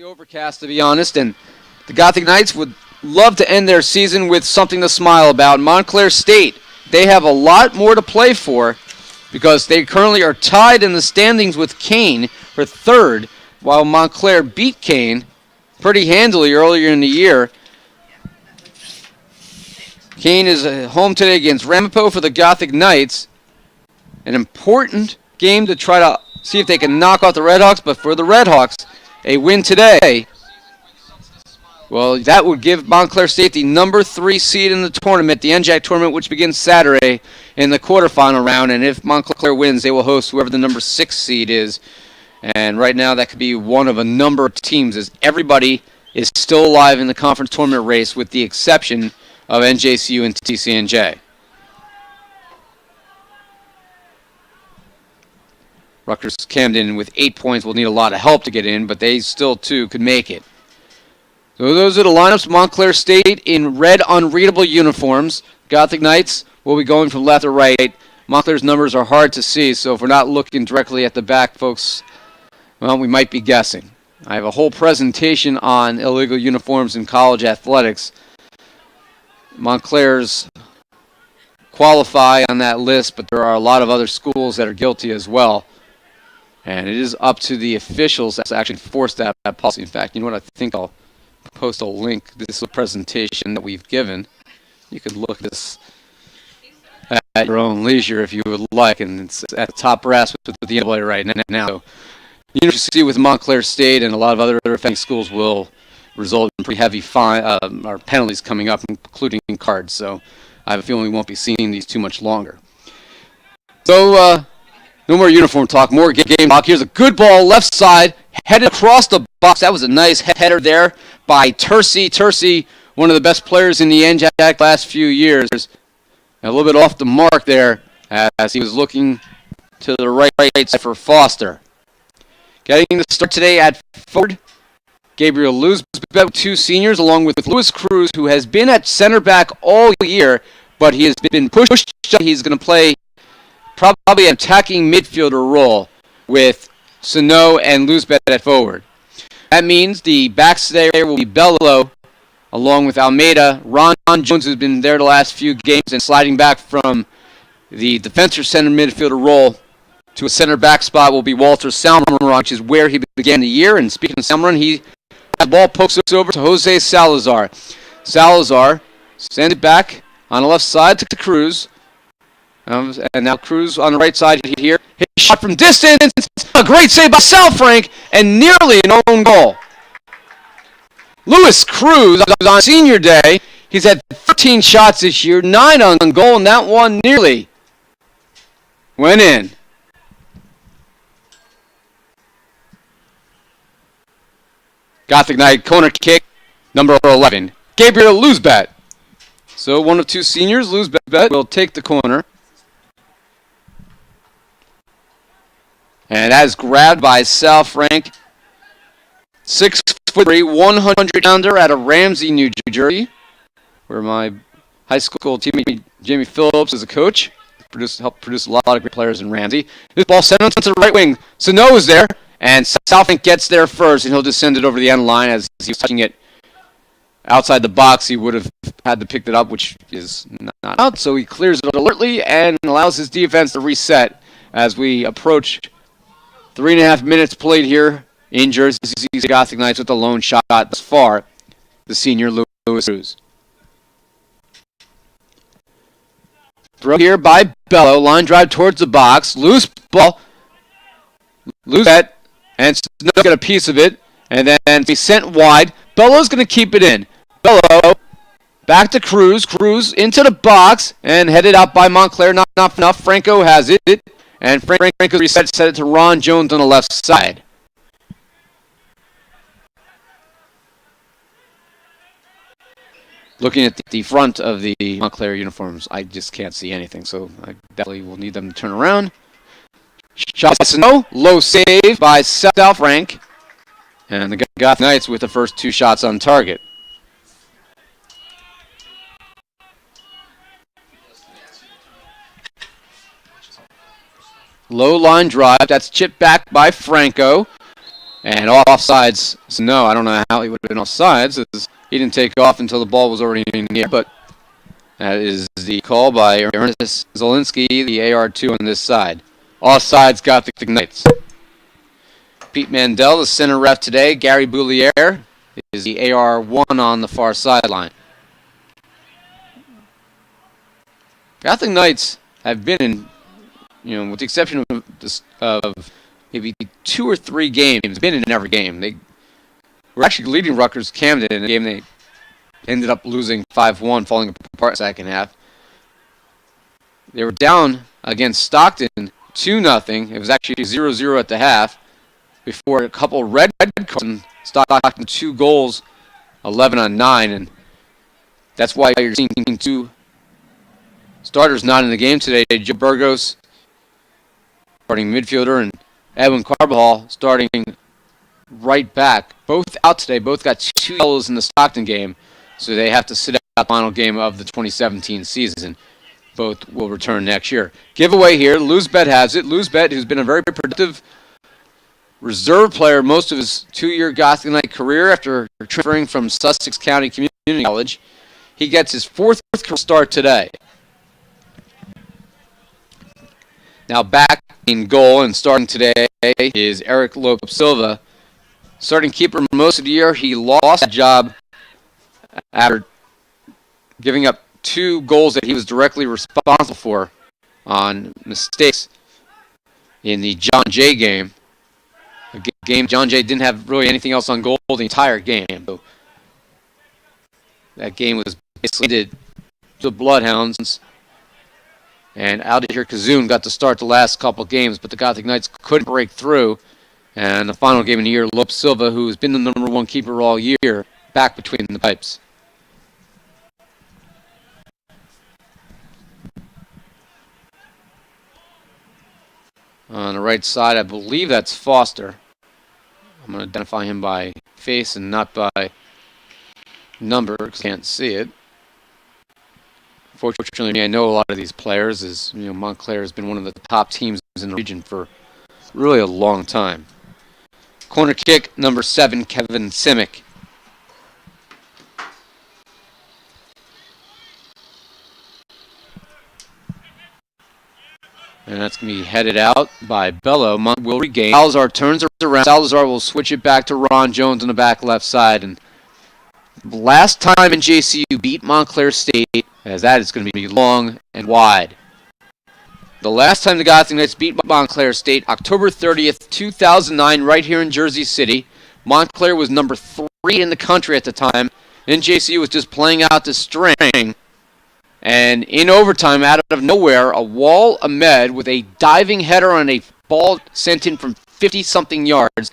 overcast, to be honest, and the Gothic Knights would love to end their season with something to smile about. Montclair State, they have a lot more to play for because they currently are tied in the standings with Kane for third, while Montclair beat Kane pretty handily earlier in the year. Kane is home today against Ramapo for the Gothic Knights. An important game to try to see if they can knock off the Redhawks, but for the Redhawks, a win today, well, that would give Montclair State the number 3 seed in the tournament, the NJAC tournament, which begins Saturday in the quarterfinal round. And if Montclair wins, they will host whoever the number 6 seed is. And right now, that could be one of a number of teams, as everybody is still alive in the conference tournament race, with the exception of NJCU and TCNJ. Rutgers Camden with 8 points will need a lot of help to get in, but they still, too, could make it. So those are the lineups. Montclair State in red unreadable uniforms. Gothic Knights will be going from left to right. Montclair's numbers are hard to see, so if we're not looking directly at the back, folks, well, we might be guessing. I have a whole presentation on illegal uniforms in college athletics. Montclair's qualify on that list, but there are a lot of other schools that are guilty as well. And it is up to the officials to actually enforce that policy. In fact, you know what? I think I'll post a link. This is a presentation that we've given. You could look at this at your own leisure if you would like, and it's at the top brass with the NCAA right now. So, you see with Montclair State and a lot of other offending schools will result in pretty heavy or penalties coming up, including cards. So I have a feeling we won't be seeing these too much longer. So no more uniform talk, more game talk. Here's a good ball, left side, headed across the box. That was a nice header there by Tercy. Tercy, one of the best players in the NJAC last few years. A little bit off the mark there as he was looking to the right side for Foster. Getting the start today at forward, Gabriel Luzbet, 2 seniors, along with Lewis Cruz, who has been at center back all year, but he has been pushed. He's going to play probably an attacking midfielder role with Sano and Luzbet at forward. That means the backs today will be Bello, along with Almeida. Ron Jones, who's been there the last few games, and sliding back from the defensive center midfielder role to a center back spot will be Walter Salmeron, which is where he began the year. And speaking of Salmeron, the ball pokes over to Jose Salazar. Salazar sends it back on the left side to Cruz. And now Cruz on the right side here. Hit a shot from distance. A great save by Sal Frank, and nearly an own goal. Lewis Cruz on senior day. He's had 13 shots this year, 9 on goal, and that one nearly went in. Gothic Knight corner kick, number 11, Gabriel Luzbet. So one of 2 seniors, Luzbet, will take the corner. And that is grabbed by Sal Frank. 6'3", 100-pounder out of Ramsey, New Jersey, where my high school teammate Jamie Phillips is a coach. Helped produce a lot of great players in Ramsey. This ball sent on to the right wing. Sano is there, and Sal Frank gets there first, and he'll just send it over the end line as he was touching it outside the box. He would have had to pick it up, which is not out, so he clears it alertly and allows his defense to reset as we approach 3.5 minutes played here in Jersey. The Gothic Knights with the lone shot thus far, the senior Lewis Cruz. Throw here by Bello. Line drive towards the box. Loose ball. Lose that. And Snow got a piece of it. And then he sent wide. Bello's going to keep it in. Bello back to Cruz. Cruz into the box and headed out by Montclair. Not enough. Franco has it. And Franco set it to Ron Jones on the left side. Looking at the front of the Montclair uniforms, I just can't see anything, so I definitely will need them to turn around. Shot by Sano, low save by Sal Frank. And the Gothic Knights with the first 2 shots on target. Low line drive. That's chipped back by Franco. And offsides, so no, I don't know how he would have been offsides. He didn't take off until the ball was already in the air, but that is the call by Ernest Zielinski, the AR2 on this side. Offsides got the Knights. Pete Mandel, the center ref today. Gary Boulier is the AR1 on the far sideline. Catholic Knights have been in, with the exception of maybe 2 or 3 games, been in every game. They were actually leading Rutgers Camden in a game they ended up losing 5-1, falling apart in the second half. They were down against Stockton 2-0. It was actually 0-0 at the half before a couple red cards and Stockton 2 goals, 11-9, and that's why you're seeing 2 starters not in the game today. Joe Burgos, starting midfielder, and Edwin Carbajal starting right back. Both out today. Both got 2 yellows in the Stockton game, so they have to sit out the final game of the 2017 season. Both will return next year. Giveaway here. Luzbet has it. Luzbet, who's been a very productive reserve player most of his 2-year Gothic Knight career after transferring from Sussex County Community College. He gets his 4th career start today. Now back in goal and starting today is Eric Lope Silva. Starting keeper most of the year, he lost that job after giving up 2 goals that he was directly responsible for on mistakes in the John Jay game. A game John Jay didn't have really anything else on goal the entire game. So that game was basically to the Bloodhounds. And Aldir Kazoon got to start the last couple games, but the Gothic Knights couldn't break through. And the final game of the year, Lope Silva, who's been the number 1 keeper all year, back between the pipes. On the right side, I believe that's Foster. I'm going to identify him by face and not by number, because I can't see it. Fortunately, I know a lot of these players, as Montclair has been one of the top teams in the region for really a long time. Corner kick, number 7, Kevin Simic. And that's going to be headed out by Bello. Will regain. Salazar turns around. Salazar will switch it back to Ron Jones on the back left side. And last time NJCU beat Montclair State, as that is going to be long and wide. The last time the Gothic Knights beat Montclair State, October 30th, 2009, right here in Jersey City. Montclair was number 3 in the country at the time. NJCU was just playing out the string. And in overtime, out of nowhere, Awal Ahmed with a diving header on a ball sent in from 50-something yards.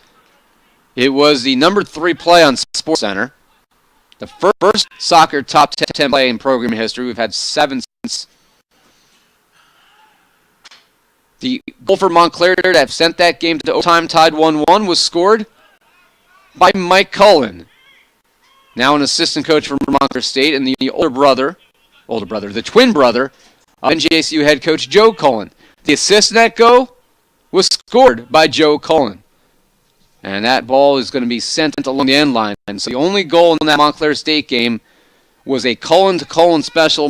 It was the number 3 play on SportsCenter. The first soccer top 10 play in program history. We've had 7 since. The goal for Montclair that sent that game to overtime, tied 1-1, was scored by Mike Cullen, now an assistant coach for Montclair State, and the the twin brother of NJCU head coach Joe Cullen. The assist in that goal was scored by Joe Cullen. And that ball is going to be sent along the end line. And so the only goal in that Montclair State game was a Cullen-to-Cullen special,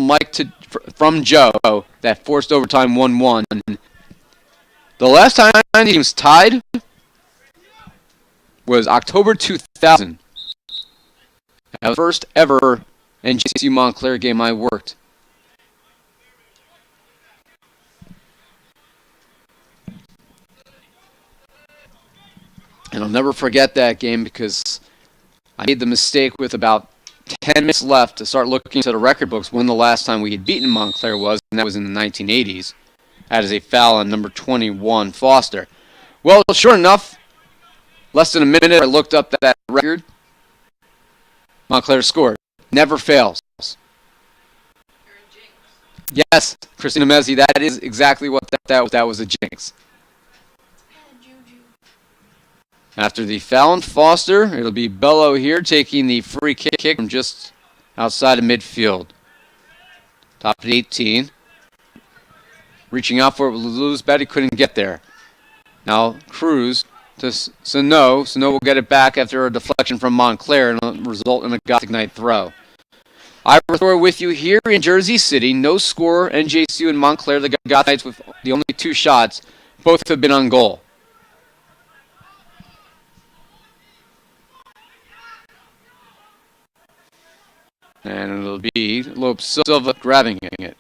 from Joe, that forced overtime 1-1. The last time the teams tied was October 2000. That was the first ever NJCU Montclair game I worked. And I'll never forget that game because I made the mistake with about 10 minutes left to start looking to the record books when the last time we had beaten Montclair was, and that was in the 1980s. That is a foul on number 21, Foster. Well, sure enough, less than a minute, I looked up that record. Montclair scored. Never fails. Yes, Christina Mezzi, that is exactly what that was. That was a jinx. After the foul on Foster, it'll be Bello here taking the free kick from just outside of midfield. Top at 18. Reaching out for it with Luzbet, he couldn't get there. Now Cruz to Sano. Sano will get it back after a deflection from Montclair and it'll result in a Gothic Knight throw. I throw with you here in Jersey City. No score, NJCU and Montclair. The Gothic Knights with the only 2 shots. Both have been on goal. And it'll be Lope Silva grabbing it.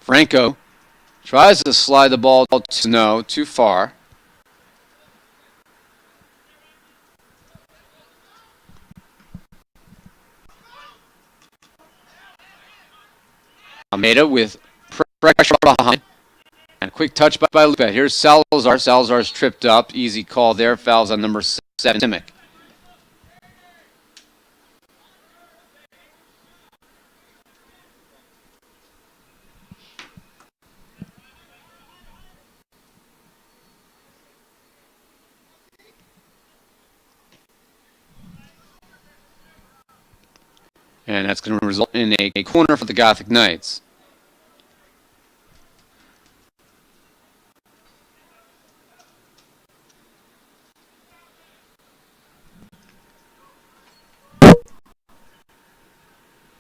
Franco tries to slide the ball to no, too far. Almeida with pressure behind. And a quick touch by Lupe. Here's Salazar. Salazar's tripped up. Easy call there. Fouls on number 7, Simic. And that's going to result in a corner for the Gothic Knights.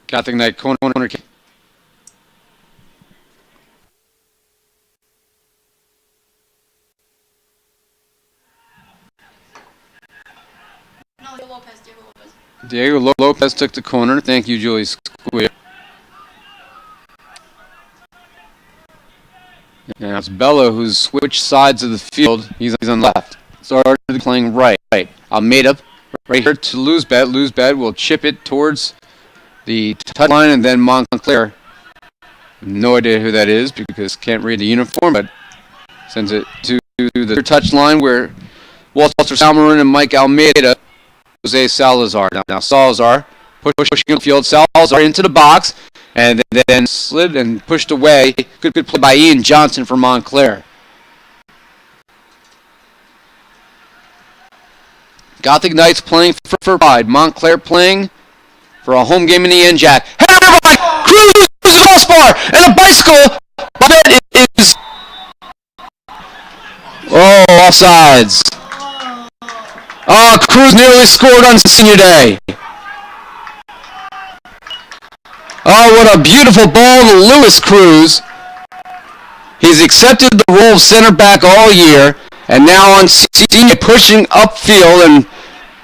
Gothic Knight corner kick. Diego Lopez took the corner. Thank you, Julie Squeer. Now it's Bello who's switched sides of the field. He's on the left. Started playing right. Almeida right here to Luzbed. Luzbed will chip it towards the touchline, and then Montclair. No idea who that is because can't read the uniform, but sends it to the touchline where Walter Salmarin and Mike Almeida. Jose Salazar. Now Salazar pushing the field. Salazar into the box and then slid and pushed away. Good play by Ian Johnson for Montclair. Gothic Knights playing for pride. Montclair playing for a home game in the NJAC. Header by Cruz crossbar and a bicycle. But it is offsides. Cruz nearly scored on senior day. What a beautiful ball to Lewis Cruz. He's accepted the role of center back all year, and now on senior pushing upfield and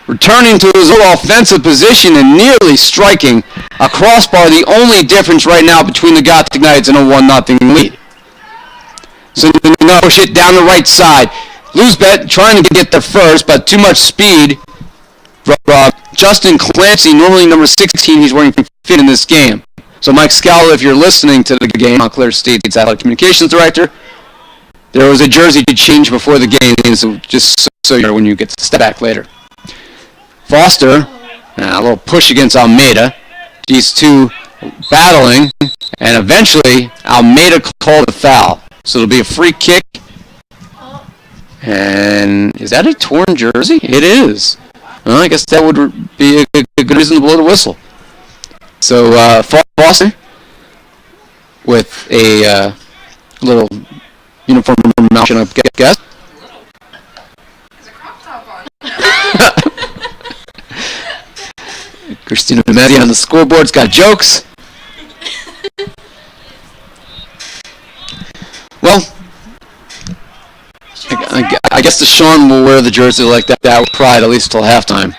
returning to his old offensive position and nearly striking a crossbar, the only difference right now between the Gothic Knights and a 1-0 lead. So now push it down the right side. Luzbet trying to get there first, but too much speed. Justin Clancy, normally number 16, he's wearing 15 in this game. So Mike Scala, if you're listening to the game, Montclair State's athletic communications director, there was a jersey change before the game, so just so you know when you get to step back later. Foster, a little push against Almeida. These two battling, and eventually Almeida called a foul. So it'll be a free kick. And is that a torn jersey? It is. Well, I guess that would be a good reason to blow the whistle. So Foster with a little uniform mountain, I guess. There's a crop top on. Christina Mezzi on the scoreboard's got jokes. Well, I guess the Sean will wear the jersey like that with pride, at least till halftime.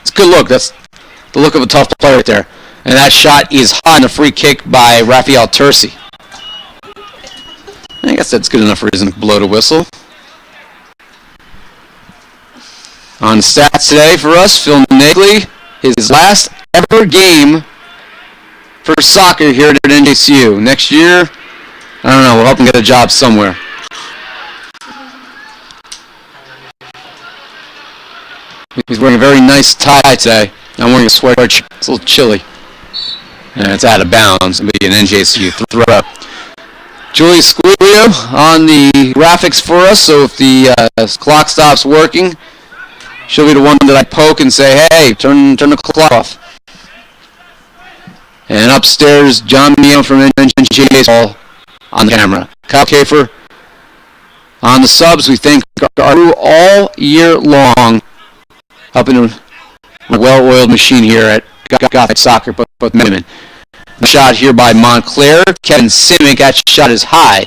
It's a good look. That's the look of a tough player right there. And that shot is hot on a free kick by Rafael Terci. I guess that's good enough reason to blow the whistle. On stats today for us, Phil Nagley, his last ever game for soccer here at NJCU. Next year, I don't know, we'll help him get a job somewhere. He's wearing a very nice tie today. I'm wearing a sweatshirt. It's a little chilly. And it's out of bounds. It'll be an NJCU throw. Julie Squilio on the graphics for us, so if the clock stops working, she'll be the one that I poke and say, hey, turn the clock off. And upstairs, John Meehan from NJCU on the camera. Kyle Kafer on the subs. We thank our crew all year long, helping a well-oiled machine here at Gothic Soccer, both men and women. Shot here by Montclair. Kevin Simic. That shot is high.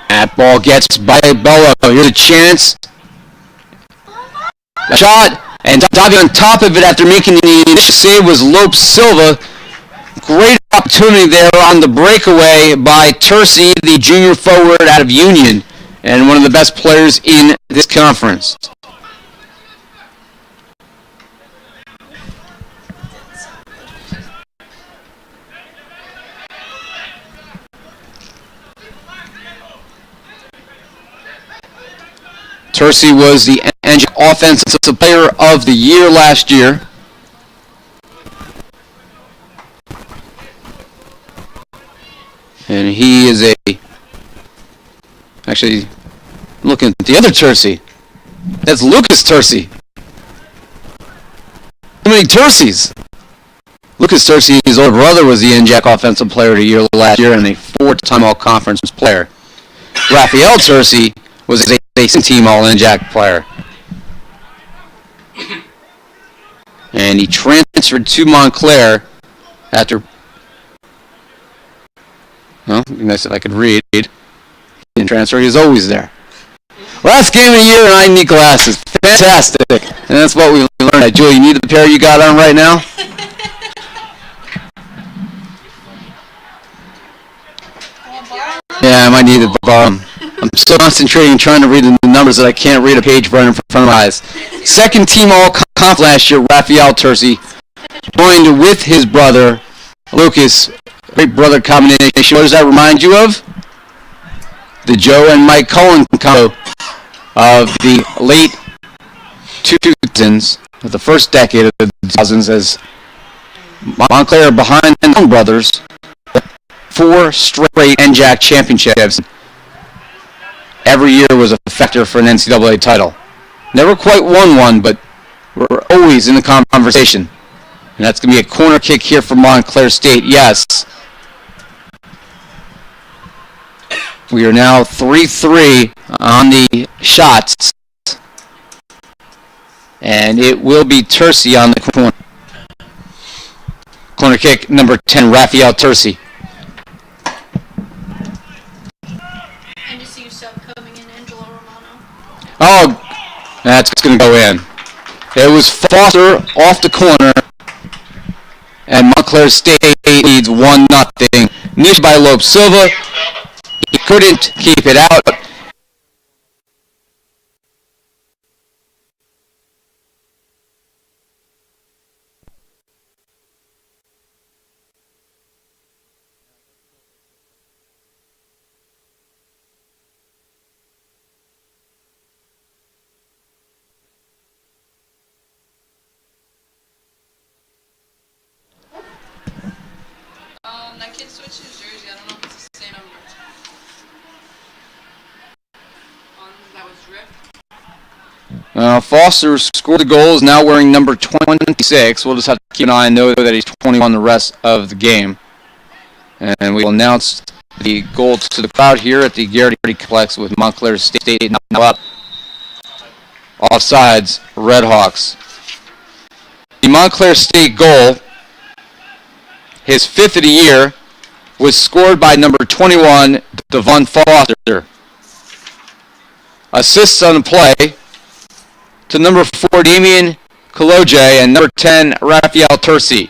That ball gets by Bello. Here's a chance. A shot, and diving on top of it after making the initial save was Lope Silva. Great opportunity there on the breakaway by Tercy, the junior forward out of Union, and one of the best players in this conference. Tercy was the NJAC Offensive Player of the Year last year. And he is actually, looking at the other Tercy. That's Lucas Tercy. How many Tercys? Lucas Tercy, his older brother, was the NJAC Offensive Player of the Year last year and a 4-time All-Conference player. Raphael Tercy was a team All-NJAC player. And he transferred to Montclair after, well, it'd be nice if I could read. He didn't transfer, he was always there. Last game of the year and I need glasses. Fantastic. And that's what we learned. Julie, you need the pair you got on right now? Yeah, I might need to borrow them. I'm still concentrating trying to read the numbers that I can't read a page right in front of my eyes. Second team all-conf last year, Raphael Tercy, joined with his brother, Lucas. Great brother combination. What does that remind you of? The Joe and Mike Cullen combo of the late 2000s, of the first decade of the 2000s, as Montclair behind the Young brothers, 4 straight NJAC championships. Every year was a factor for an NCAA title. Never quite won one, but we're always in the conversation. And that's going to be a corner kick here for Montclair State. Yes. We are now 3-3 on the shots. And it will be Tercy on the corner. Corner kick number 10, Raphael Tercy. Oh, that's going to go in. It was Foster off the corner, and Montclair State leads 1-0. Niche by Lope Silva. He couldn't keep it out. That kid switched his jersey. I don't know if it's the same number. That was ripped. Foster scored the goal, is now wearing number 26. We'll just have to keep an eye and know that he's 21 the rest of the game. And we will announce the goal to the crowd here at the Garrity Complex with Montclair State now up. Offsides, Redhawks. The Montclair State goal, his 5th of the year, was scored by number 21, Devon Foster. Assists on the play to number 4, Damian Kaloje, and number 10, Raphael Tercy.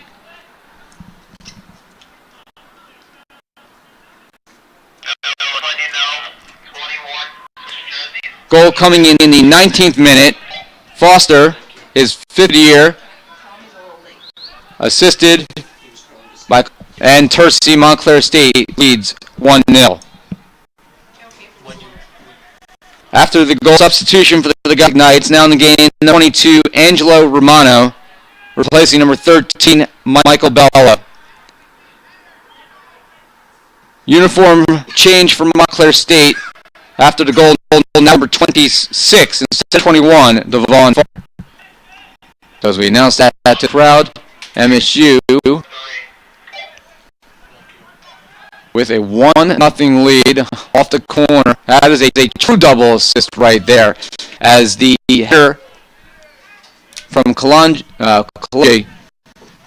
Goal coming in the 19th minute. Foster, his 5th year, assisted by and Tercey. Montclair State leads 1-0. After the goal substitution for the Gothic Knights, now in the game, number 22, Angelo Romano, replacing number 13, Michael Bello. Uniform change for Montclair State after the goal, number 26 instead of 21, Devon. So as we announce that to the crowd, MSU with a 1-0 lead off the corner. That is a true double assist right there, as the header from Kalonji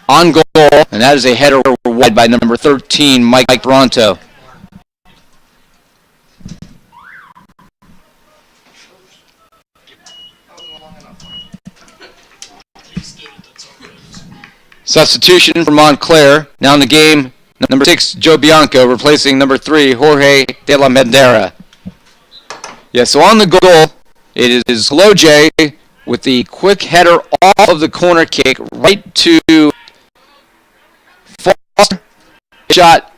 on goal, and that is a header wide by number 13, Mike Toronto. Substitution for Montclair. Now in the game, number 6, Joe Bianco, replacing number 3, Jorge de la Mendera. Yeah, so on the goal, it is Hello J with the quick header off of the corner kick right to Foster. Shot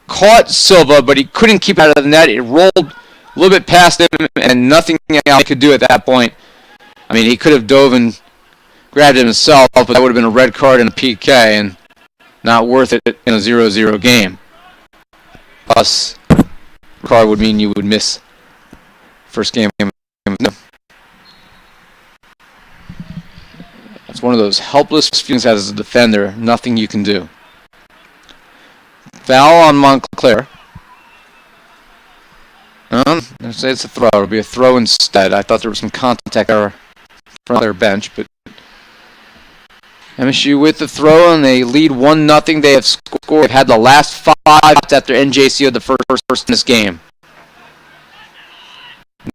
caught Silva, but he couldn't keep it out of the net. It rolled a little bit past him, and nothing else he could do at that point. I mean, he could have dove and grabbed it himself, but that would have been a red card and a PK, and not worth it in a 0-0 game. Plus, card would mean you would miss first game. No. It's one of those helpless feelings as a defender. Nothing you can do. Foul on Montclair. Let's say it's a throw. It'll be a throw instead. I thought there was some contact error from their bench, but MSU with the throw, and they lead 1-0. They have scored. They've had the last 5 after NJCU the first in this game.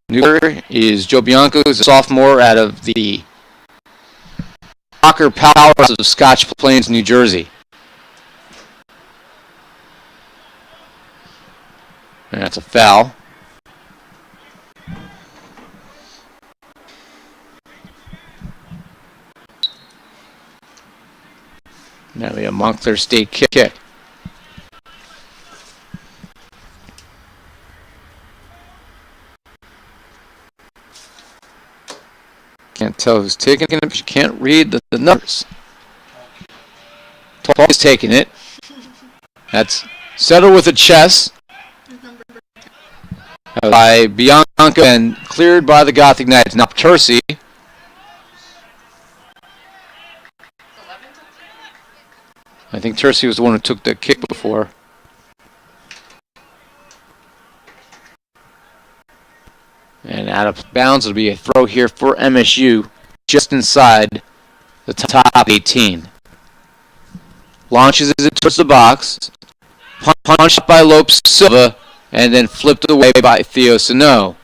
New is Joe Bianco, who's a sophomore out of the Soccer Powers of Scotch Plains, New Jersey. And that's a foul. Now we have Montclair State kick. Can't tell who's taking it, but you can't read the numbers. 12 is taking it. That's settled with a chest by Bianca and cleared by the Gothic Knights. Now Tercey. I think Tercey was the one who took the kick before. And out of bounds, it'll be a throw here for MSU, just inside the top 18. Launches it towards the box. Punched by Lopes Silva, and then flipped away by Theo Sano.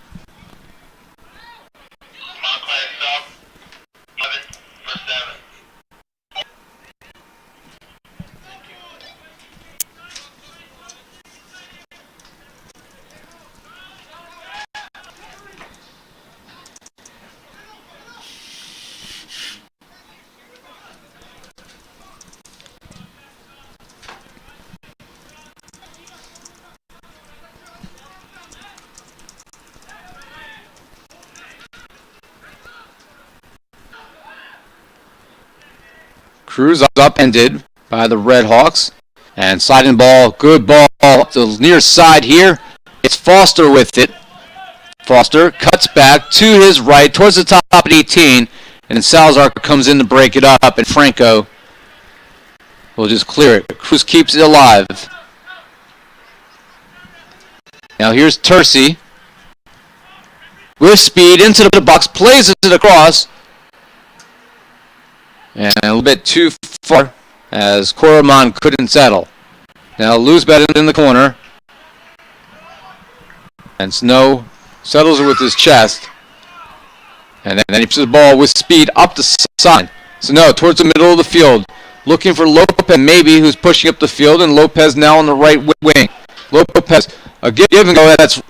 Cruz upended by the Red Hawks. And sliding ball, good ball up the near side here. It's Foster with it. Foster cuts back to his right towards the top at 18. And Salazar comes in to break it up. And Franco will just clear it. Cruz keeps it alive. Now here's Tercey. With speed into the box. Plays it across. And a little bit too far as Koroman couldn't settle. Now Luzbet in the corner. And Snow settles it with his chest. And then he puts the ball with speed up the side. Snow towards the middle of the field. Looking for Lopez maybe, who's pushing up the field. And Lopez now on the right wing. Lopez, a give and go that's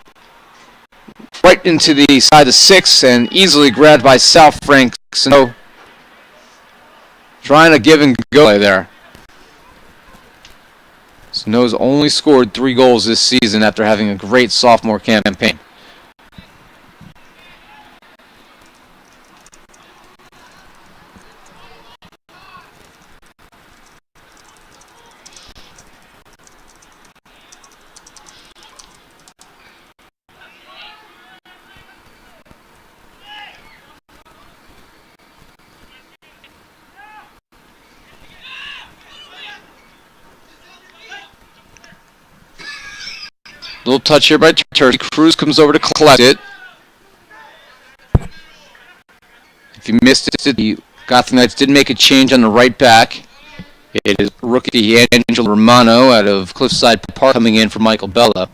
right into the side of 6 and easily grabbed by South Frank Snow. Trying to give and go there. Snow's only scored 3 goals this season after having a great sophomore campaign. Little touch here by Turkey. Cruz comes over to collect it. If you missed it, the Gotham Knights did make a change on the right back. It is rookie Angelo Romano out of Cliffside Park coming in for Michael Bella.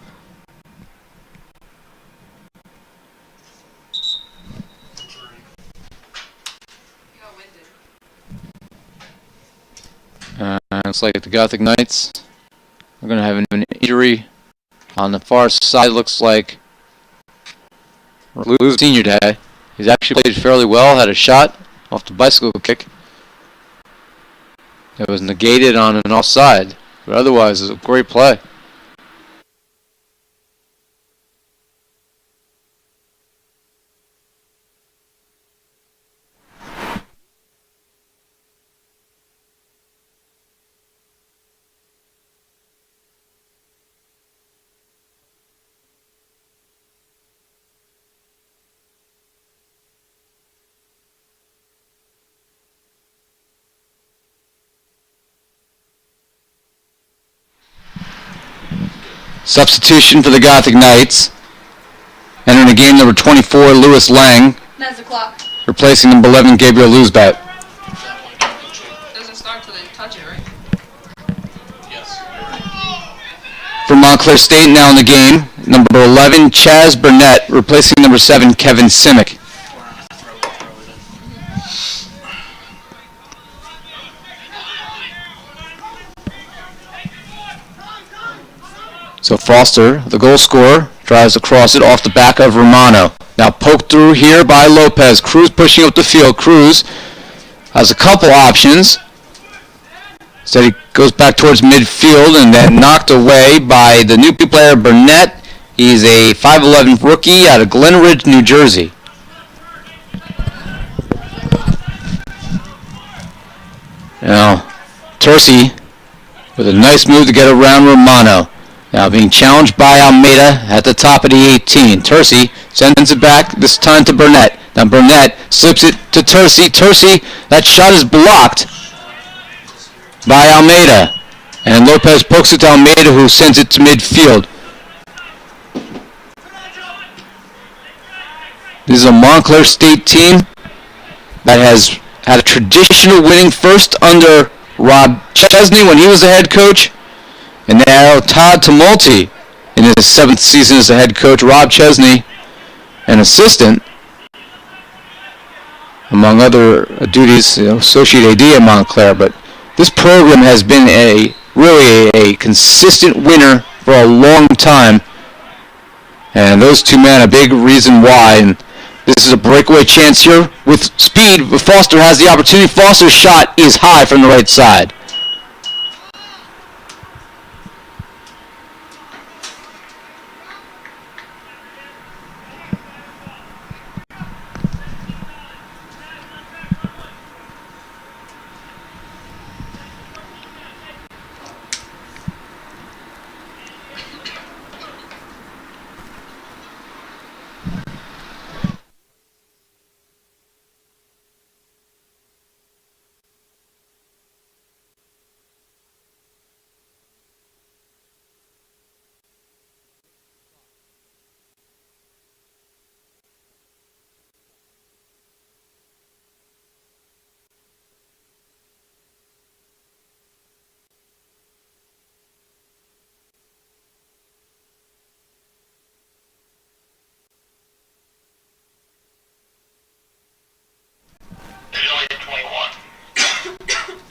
Looks like the Gothic Knights are going to have an injury on the far side. Looks like we're losing Senior Day. He's actually played fairly well, had a shot off the bicycle kick. It was negated on an offside, but otherwise it was a great play. Substitution for the Gothic Knights. Entering the game, number 24, Lewis Lang. That's the clock. Replacing number 11, Gabriel Luzbat. Doesn't start till they touch it, right? Yes. For Montclair State, now in the game, number 11, Chaz Burnett. Replacing number 7, Kevin Simic. So Foster, the goal scorer, drives across it off the back of Romano. Now poked through here by Lopez. Cruz pushing up the field. Cruz has a couple options. Instead he goes back towards midfield and then knocked away by the new player Burnett. He's a 5'11 rookie out of Glen Ridge, New Jersey. Now Tercey with a nice move to get around Romano. Now being challenged by Almeida at the top of the 18. Tercey sends it back, this time to Burnett. Now Burnett slips it to Tercey. Tercey, that shot is blocked by Almeida. And Lopez pokes it to Almeida, who sends it to midfield. This is a Montclair State team that has had a traditional winning first under Rob Chesney when he was the head coach. And now Todd Tumulty in his 7th season as the head coach. Rob Chesney, an assistant, among other duties, associate AD at Montclair. But this program has been really a consistent winner for a long time. And those two men, a big reason why. And this is a breakaway chance here with speed. But Foster has the opportunity. Foster's shot is high from the right side.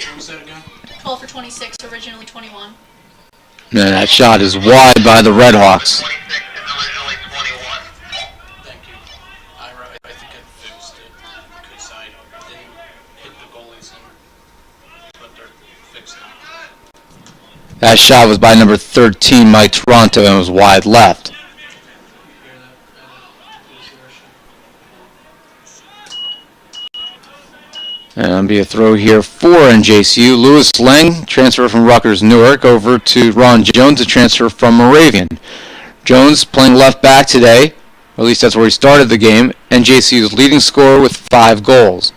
What was that again? 12 for 26, originally 21. And that shot is wide by the Redhawks. Thank you. I think I fixed it because I didn't hit the goalies in, but they're fixed now. That shot was by number 13, Mike Toronto, and was wide left. And it'll be a throw here for NJCU. Lewis Lang, transfer from Rutgers Newark, over to Ron Jones, a transfer from Moravian. Jones playing left back today, or at least that's where he started the game. NJCU's leading scorer with 5 goals.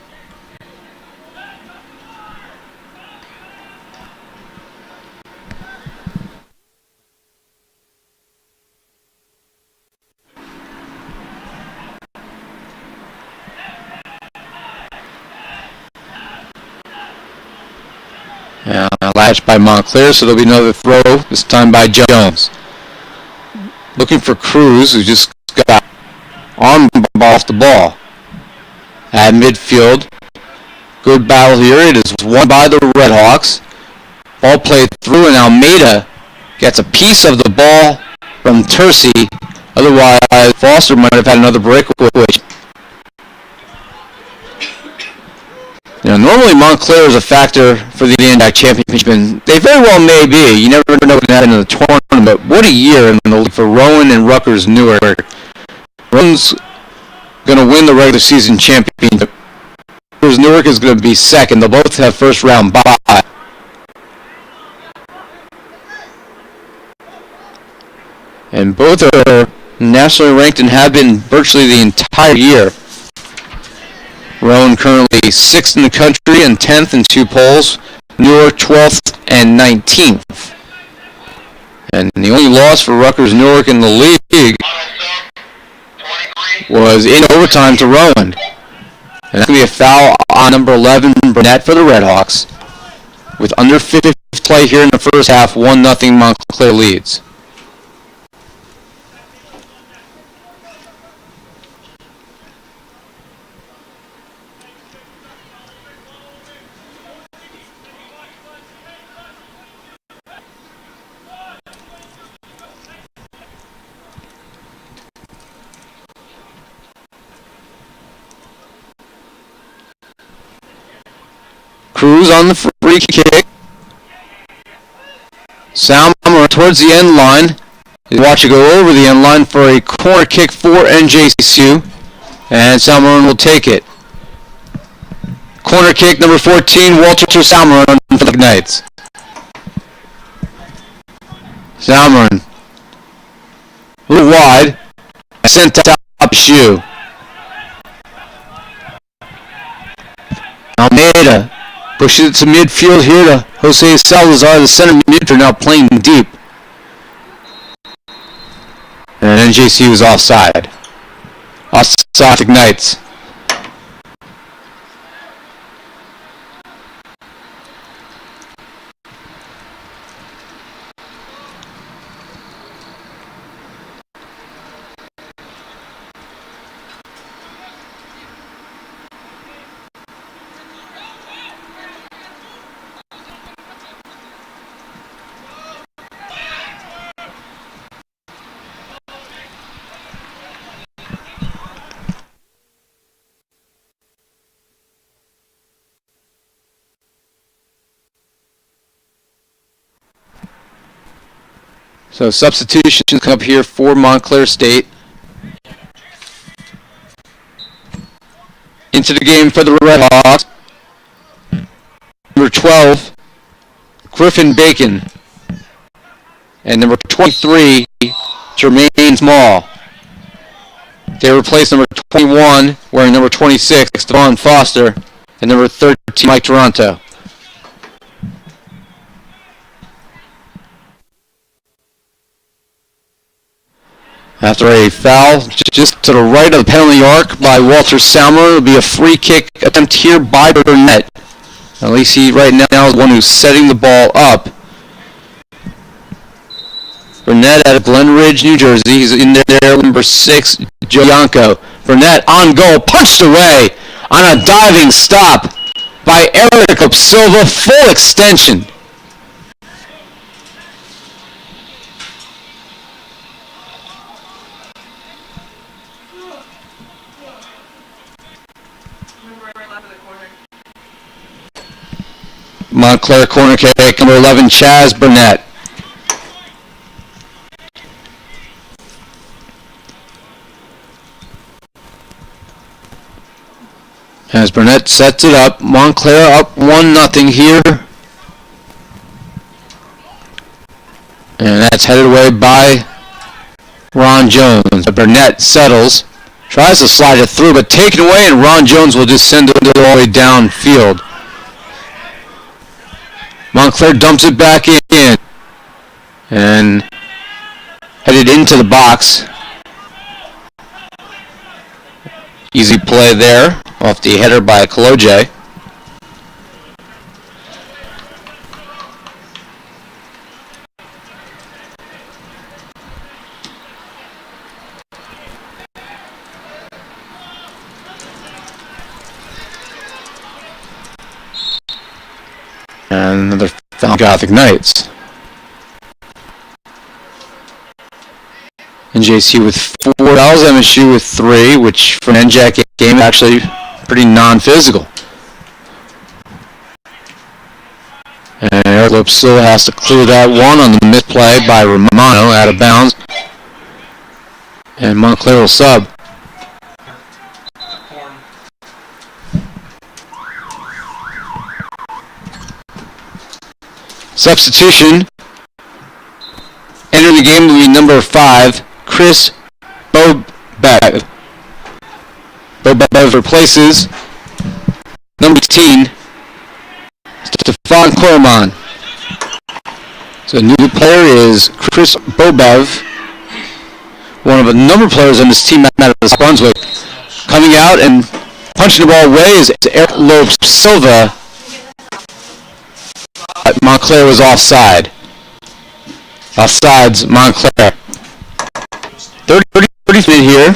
Latched by Montclair, so there'll be another throw, this time by Jones. Looking for Cruz, who just got arm off the ball. At midfield, good battle here. It is won by the Redhawks. Ball played through, and Almeida gets a piece of the ball from Tercy. Otherwise, Foster might have had another breakaway. Normally Montclair is a factor for the NJAC championship, and they very well may be. You never know what can happen in the tournament, but what a year in the league for Rowan and Rutgers Newark. Rowan's going to win the regular season championship. Rutgers Newark is going to be second. They'll both have first round bye. And both are nationally ranked and have been virtually the entire year. Rowan currently 6th in the country and 10th in 2 polls. Newark 12th and 19th. And the only loss for Rutgers Newark in the league was in overtime to Rowan. And that's going to be a foul on number 11, Burnett, for the Redhawks. With under 50 play here in the first half, 1-0 Montclair leads. Cruz on the free kick. Salmon towards the end line. Watch it go over the end line for a corner kick for NJCU. And Salmon will take it. Corner kick number 14, Walter Salmon for the Knights. Salmon. A little wide. Sent up shoe. Almeida pushes it to midfield here to Jose Salazar, the center midfielder, now playing deep. And NJCU is offside. Offside ignites. So substitutions come up here for Montclair State. Into the game for the Redhawks. Number 12, Griffin Bacon. And number 23, Jermaine Small. They replace number 21, wearing number 26, Devon Foster, and number 13, Mike Toronto. After a foul just to the right of the penalty arc by Walter Salmer, it'll be a free kick attempt here by Burnett. At least he right now is the one who's setting the ball up. Burnett out of Glen Ridge, New Jersey. He's in there, number 6, Joe Yanko. Burnett on goal, punched away on a diving stop by Eric Silva, full extension. Montclair corner kick, number 11, Chaz Burnett. As Burnett sets it up, Montclair up 1-0 here. And that's headed away by Ron Jones. Burnett settles, tries to slide it through, but taken away, and Ron Jones will just send it all the way downfield. Montclair dumps it back in and headed into the box. Easy play there off the header by Kaloje. And another foul, Gothic Knights. NJCU with 4 fouls, MSU with 3, which for an NJAC game is actually pretty non-physical. And Eric Lopes still has to clear that one on the misplay by Romano out of bounds. And Montclair will sub. Substitution. Entering the game will be number 5, Chris Bobev. Bobev replaces number 16, Stefan Korman. So the new player is Chris Bobev, one of a number of players on this team out of Brunswick. Coming out and punching the ball away is Eric Lopes Silva. Montclair was offside. Offsides, Montclair. 30 feet here.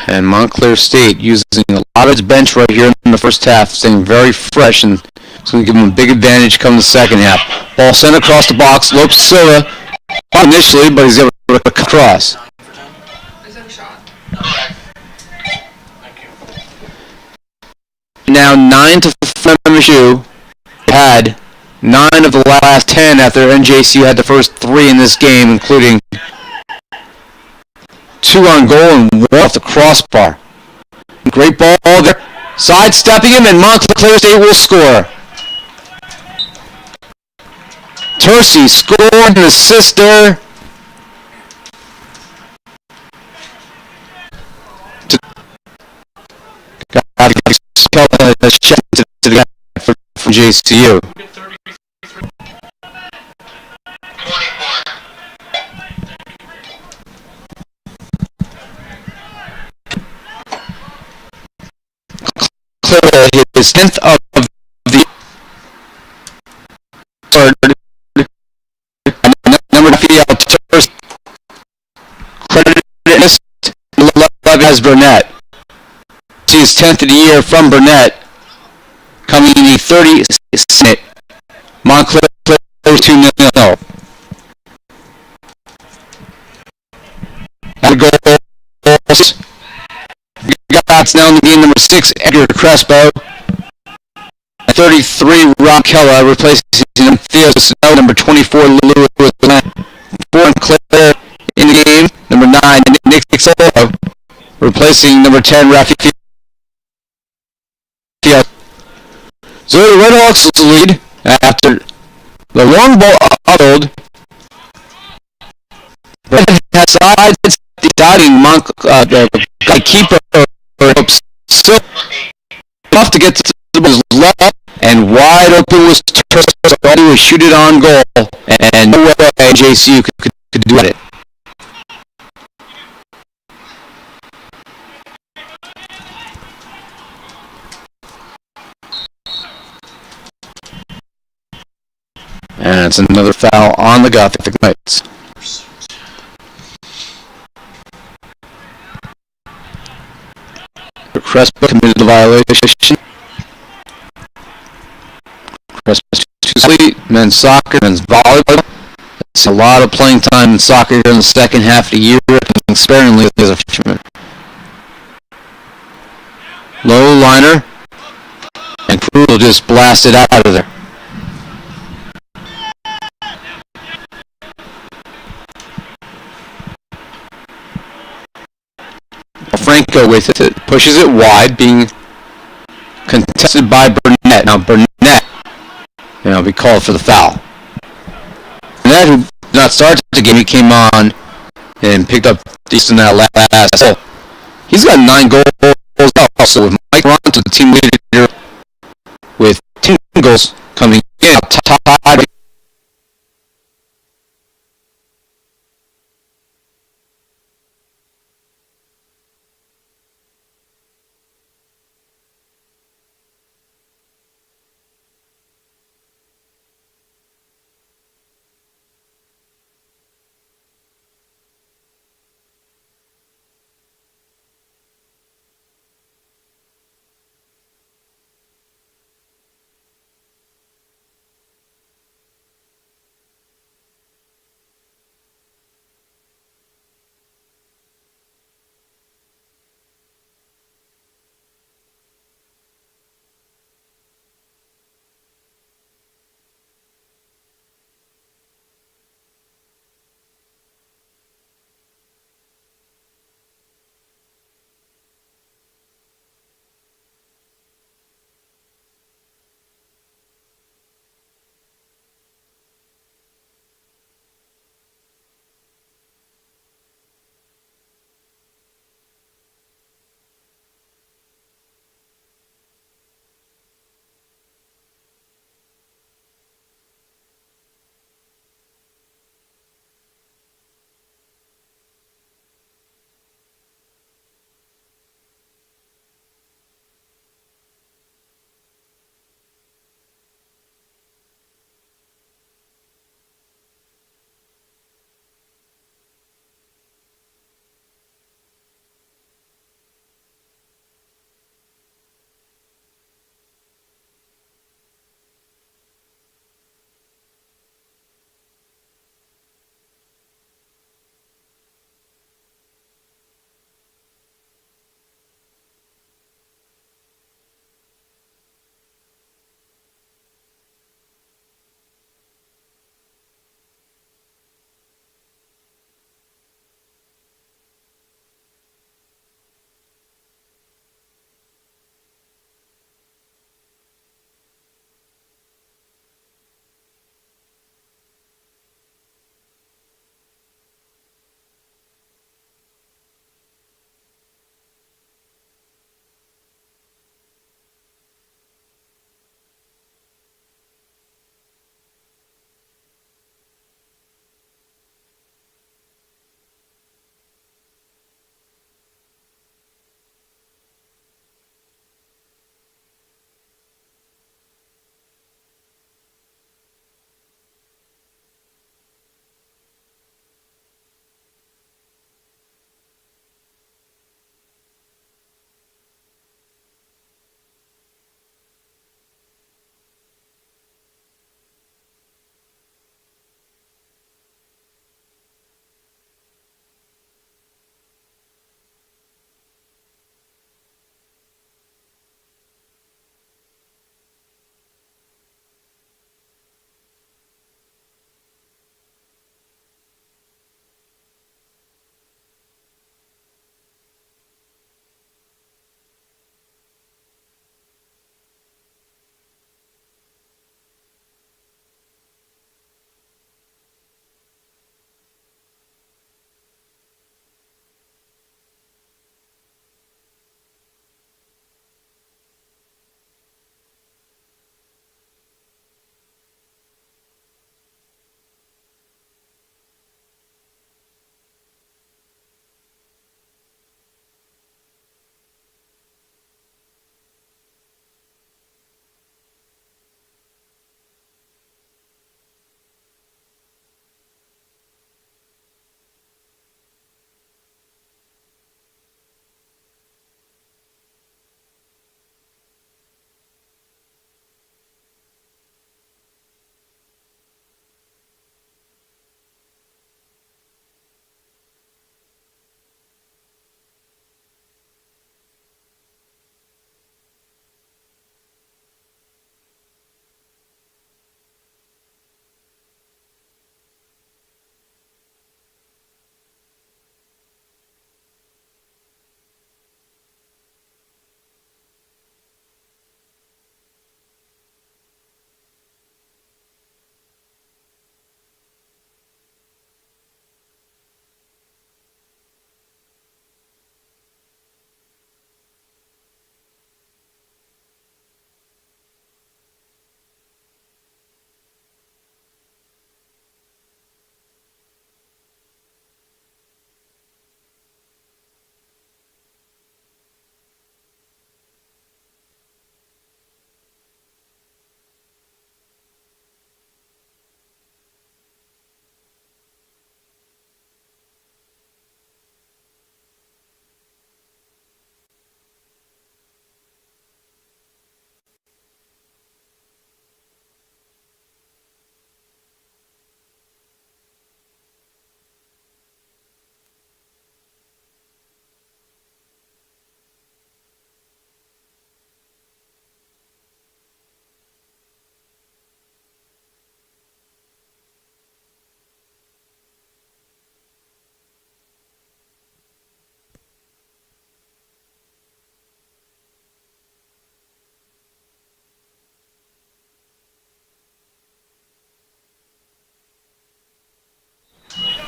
And Montclair State using a lot of its bench right here in the first half, staying very fresh, and it's going to give them a big advantage come the second half. Ball sent across the box. Lopes Silva, not initially, but he's able to cut across. Is that a shot? Thank Now 9-4 MSU. They had 9 of the last 10 after NJCU had the first 3 in this game, including 2 on goal and 1 off the crossbar. Great ball there. Sidestepping him, and Montclair State will score. Tercey scored an assist there. Got a check to the guy from JCU. His 10th of the number 3 credit as Burnett. See his 10th of the year from Burnett, coming in the 30th. Montclair 2-0. At goals. Got now in the game number 6, Edgar Crespo. 33, Rob Kella, replacing Theo Snow, number 24, Lewis Land. 4 Claire in the game, number 9, Nick Solo, replacing number 10, Rafi. So the Redhawks lead after the long ball upfield. Has sides deciding keeper still enough to get to the left, and wide open was ready to shoot it on goal, and no way JCU could do it. And it's another foul on the Gothic Knights. Crespo committed the violation. Crespo's too sweet. Men's soccer, men's volleyball. It's a lot of playing time in soccer here in the second half of the year, and sparingly as a freshman. Low liner and cruel blasted out of there. Franco with it, pushes it wide, being contested by Burnett. Now Burnett, be called for the foul. Burnett, who did not start the game, he came on and picked up decent that last. So he's got 9 goals also, with Mike Ronto, the team leader, with 10 goals coming in. Tied.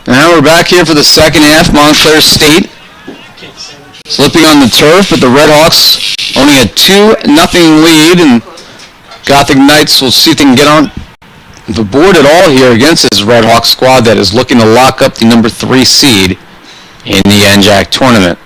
Now we're back here for the second half. Montclair State slipping on the turf, but the Redhawks only a 2-0 lead, and Gothic Knights will see if they can get on the board at all here against this Redhawks squad that is looking to lock up the number 3 seed in the NJAC tournament.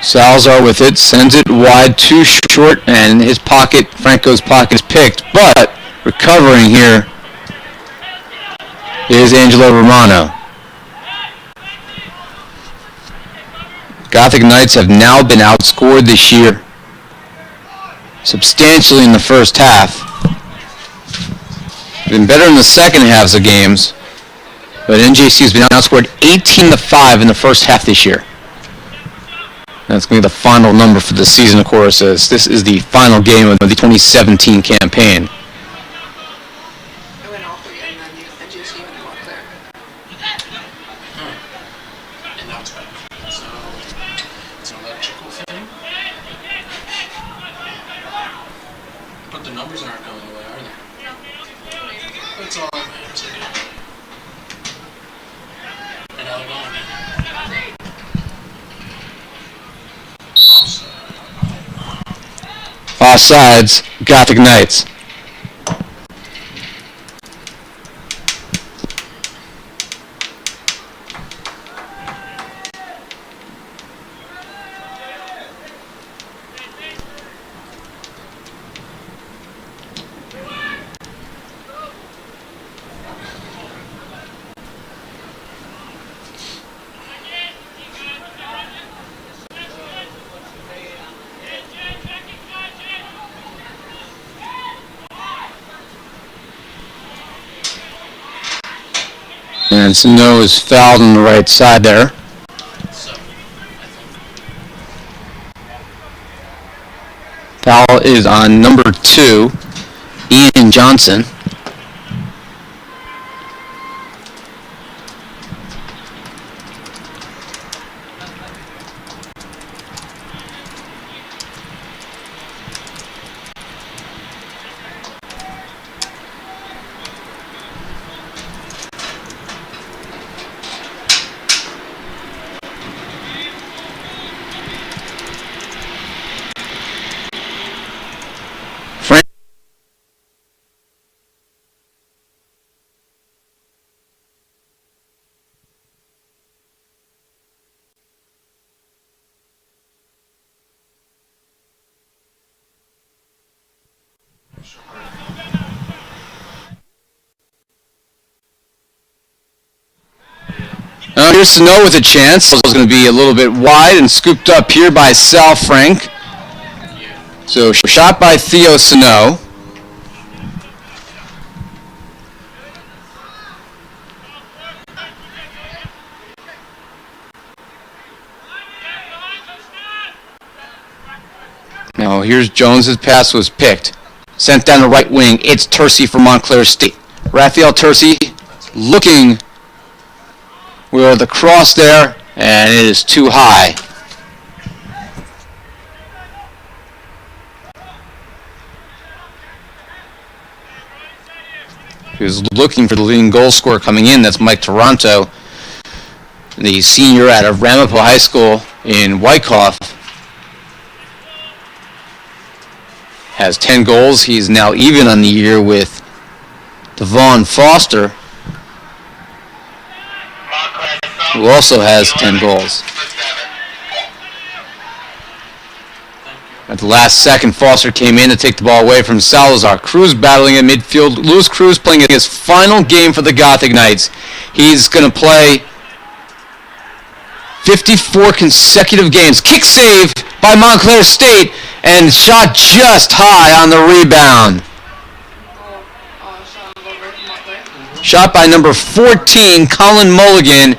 Salazar with it, sends it wide, too short, and his pocket, Franco's pocket is picked, but recovering here is Angelo Romano. Gothic Knights have now been outscored this year substantially in the first half. Been better in the second halves of games, but NJCU has been outscored 18-5 in the first half this year. That's going to be the final number for the season, of course, as this is the final game of the 2017 campaign. I went all three in NJCU and Montclair. And now it's back. So it's an electrical thing. But the numbers aren't going away, are they? That's all I'm answering. And now they're going again. Offsides, Gothic Knights. And Snow is fouled on the right side there. Foul is on number 2, Ian Johnson. Here's Snow with a chance. It's going to be a little bit wide and scooped up here by Sal Frank. So shot by Theo Snow. Now here's Jones's pass was picked. Sent down the right wing. It's Tercy for Montclair State. Raphael Tercy looking with the cross there, and it is too high. He was looking for the leading goal scorer coming in. That's Mike Toronto, the senior out of Ramapo High School in Wyckoff. Has 10 goals. He's now even on the year with Devon Foster, who also has 10 goals. At the last second, Foster came in to take the ball away from Salazar. Cruz battling in midfield. Luis Cruz playing his final game for the Gothic Knights. He's going to play 54 consecutive games. Kick save by Montclair State, and shot just high on the rebound. Shot by number 14, Colin Mulligan,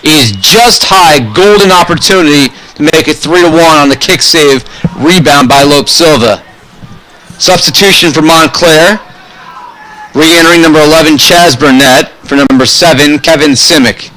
is just high. Golden opportunity to make it 3-1 on the kick save rebound by Lope Silva. Substitution for Montclair. Re-entering number 11, Chaz Burnett, for number 7, Kevin Simic.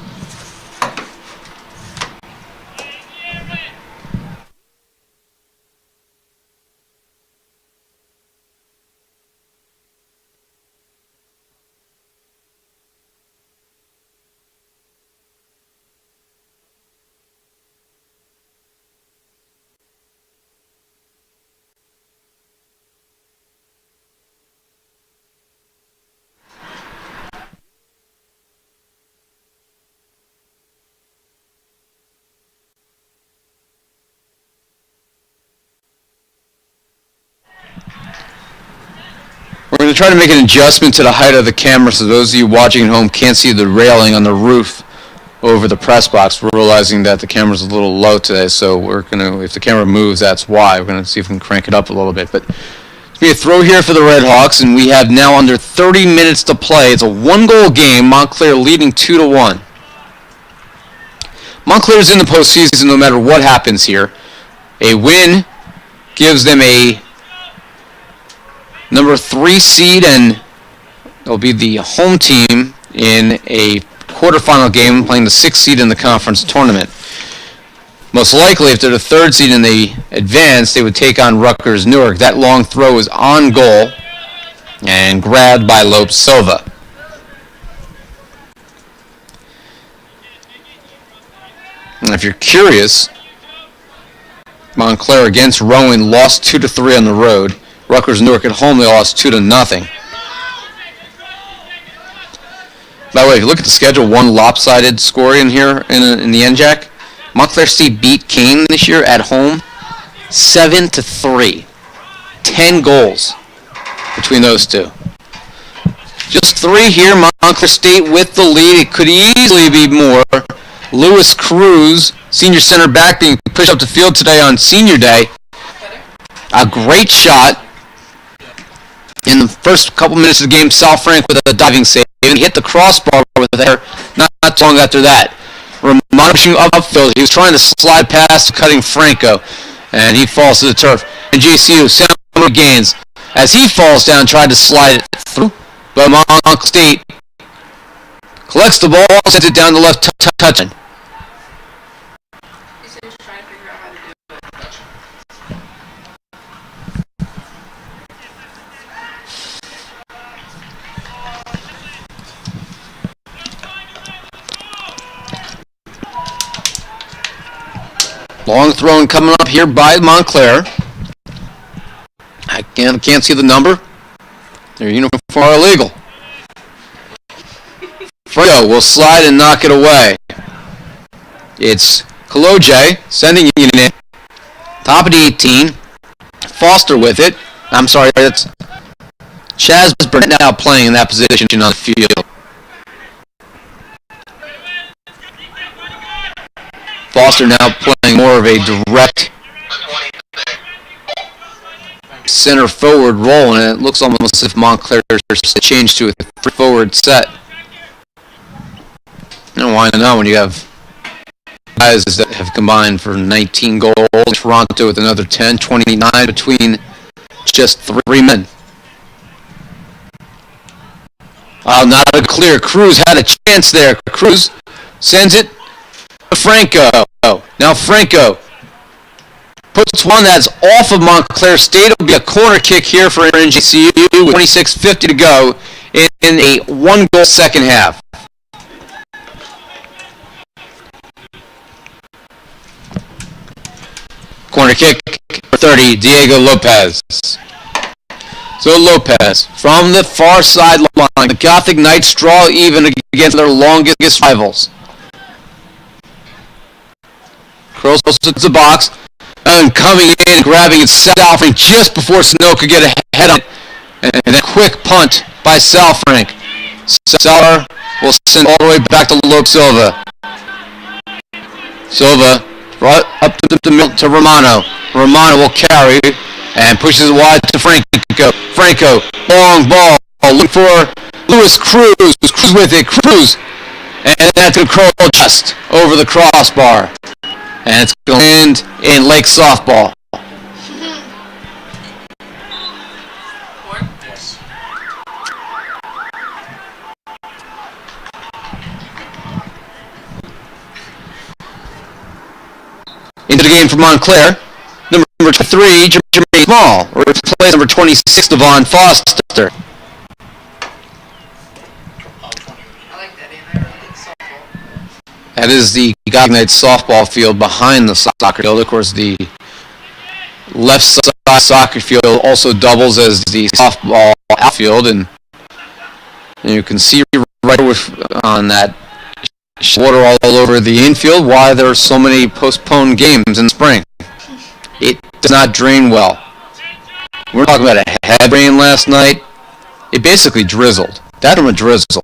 We're going to try to make an adjustment to the height of the camera so those of you watching at home can't see the railing on the roof over the press box. We're realizing that the camera's a little low today, so we're going to, if the camera moves, that's why. We're going to see if we can crank it up a little bit. But it's going to be a throw here for the Red Hawks, and we have now under 30 minutes to play. It's a one-goal game, Montclair leading 2-1. Montclair's in the postseason no matter what happens here. A win gives them a number 3 seed, and they'll be the home team in a quarterfinal game playing the 6th seed in the conference tournament. Most likely, if they're the 3rd seed and they advance, they would take on Rutgers Newark. That long throw is on goal and grabbed by Lope Silva. And if you're curious, Montclair against Rowan lost 2-3 on the road. Rutgers Newark at home, they lost 2-0. By the way, if you look at the schedule, one lopsided score in here in the NJAC. Montclair State beat Kane this year at home 7-3. 10 goals between those two. Just 3 here. Montclair State with the lead. It could easily be more. Lewis Cruz, senior center back, being pushed up the field today on senior day. A great shot. In the first couple minutes of the game, Sal Frank with a diving save. He hit the crossbar with there not long after that. Romano pushing upfield. He was trying to slide past cutting Franco, and he falls to the turf. NJCU, Samuel Gaines, as he falls down, tried to slide it through, but Montclair State collects the ball, sends it down the left touchline. He said he's trying to figure out how to do it. Long throw coming up here by Montclair. I can't see the number. Their uniform are illegal. Franco will slide and knock it away. It's Kaloje sending it in. Top of the 18. Foster with it. I'm sorry, that's Chaz Burnett now playing in that position on the field. Foster now playing more of a direct center forward role, and it looks almost as if Montclair changed to a 3-forward set. You know why not when you have guys that have combined for 19 goals. Toronto with another 10, 29 between just 3 men. Not a clear. Cruz had a chance there. Cruz sends it to Franco. Now Franco puts one that's off of Montclair State. It'll be a corner kick here for NJCU with 26:50 to go in a 1-goal second half. Corner kick for 30, Diego Lopez. So Lopez from the far sideline. The Gothic Knights draw even against their longest rivals. Curls to the box and coming in and grabbing it, Salfrank just before Snow could get ahead on it. And a quick punt by Salfrank. Sauer will send all the way back to Lope Silva. Silva brought up to Romano. Romano will carry and pushes it wide to Franco. Franco, long ball, looking for Lewis Cruz. Cruz with it, Cruz. And that's going to curl just over the crossbar. And it's going to land in Lake Softball. Yes. Into the game for Montclair. Number 3, Jermaine Small. Replaces number 26, Devon Foster. I like that, and I really like softball. That is the Gothic Knights softball field behind the soccer field. Of course, the left side soccer field also doubles as the softball outfield, and you can see right on that water all over the infield why there are so many postponed games in spring. It does not drain well. We're talking about a heavy rain last night. It basically drizzled. That from a drizzle.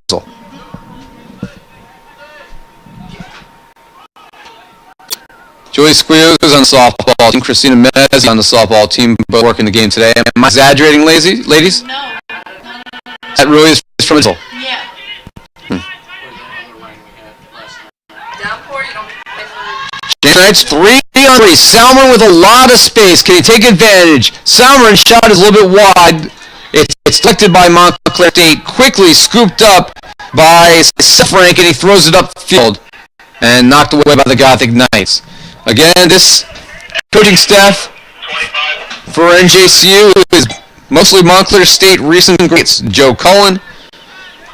Joey Squeals is on the softball team. Christina Mez on the softball team, both working the game today. Am I exaggerating, ladies? No. That really is from drizzle. Yeah. What was the other rain we had last night? Downpour, you don't play for... Knights 3 on 3. Salmon with a lot of space. Can he take advantage? Salmon's shot is a little bit wide. It's deflected by Montclair State. Quickly scooped up by Seth Frank, and he throws it up the field and knocked away by the Gothic Knights. Again, this coaching staff for NJCU is mostly Montclair State recent greats. Joe Cullen,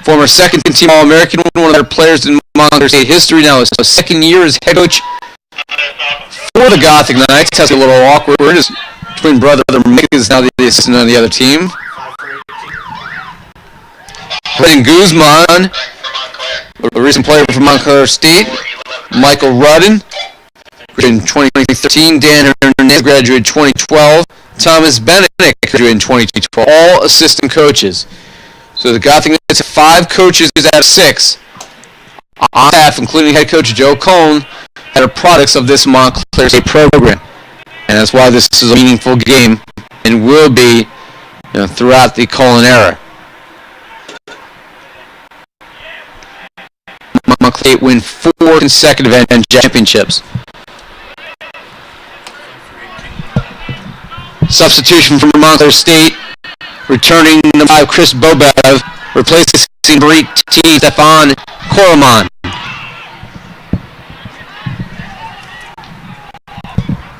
former second-team All-American, one of their players in Montclair State history, now his second year as head coach for the Gothic Knights. That's a little awkward. His twin brother Mick is now the assistant on the other team. Brendan Guzman, a recent player from Montclair State. Michael Rudden, in 2013. Dan Hernandez graduated 2012. Thomas Bennick graduated in 2012. All assistant coaches. So the Gothic Knights have 5 coaches out of 6 on staff, including head coach Joe Cohn, that are products of this Montclair State program. And that's why this is a meaningful game and will be throughout the Cohn era. Montclair State win 4 consecutive NJAC championships. Substitution from Montclair State, returning number 5 Chris Bobev, replacing number 18 Stefan Koroman.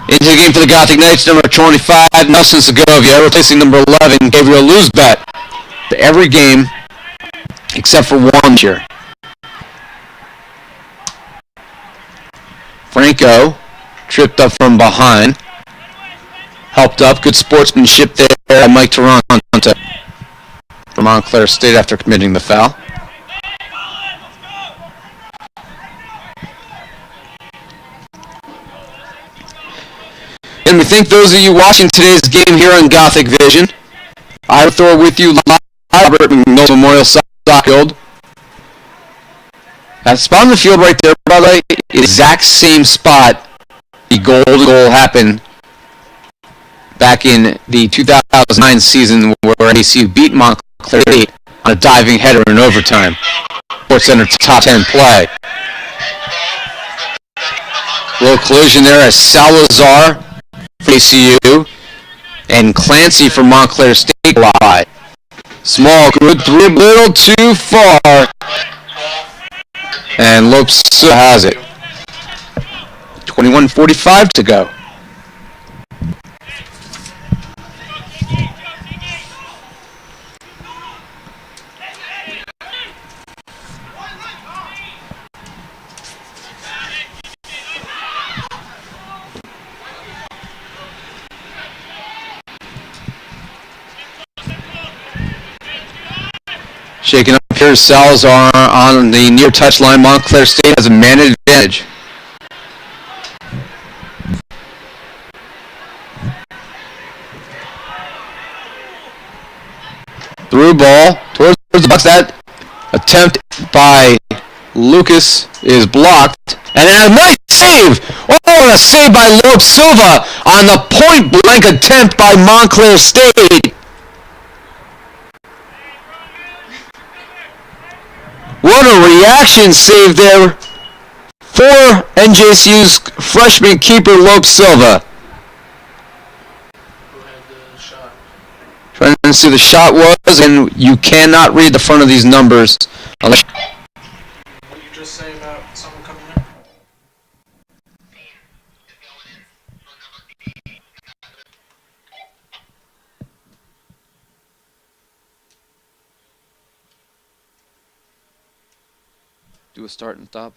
Into the game for the Gothic Knights, number 25 Nelson Segovia, replacing number 11 Gabriel Luzbet. Every game except for one year. Franco tripped up from behind. Helped up. Good sportsmanship there by Mike Toronto from Montclair State after committing the foul. And we thank those of you watching today's game here on Gothic Vision. I will throw it with you live at Robert McNeil Memorial Soccer Field. That spot on the field right there, by the way, exact same spot the golden goal happened back in the 2009 season where NJCU beat Montclair State on a diving header in overtime. Sports Center top 10 play. Little collision there as Salazar for NJCU and Clancy for Montclair State lie. Small, good through a little too far. And Lopes has it. 21:45 to go. Shaking up here, Salazar on the near touchline. Montclair State has a man advantage. Through ball towards the Bucks. That attempt by Lucas is blocked. And a nice save! Oh, a save by Lopes Silva on the point-blank attempt by Montclair State. What a reaction save there for NJCU's freshman keeper Lope Silva. Who had the shot? Trying to see the shot was, and you cannot read the front of these numbers unless. What did you just say about someone coming in? Do a start and stop.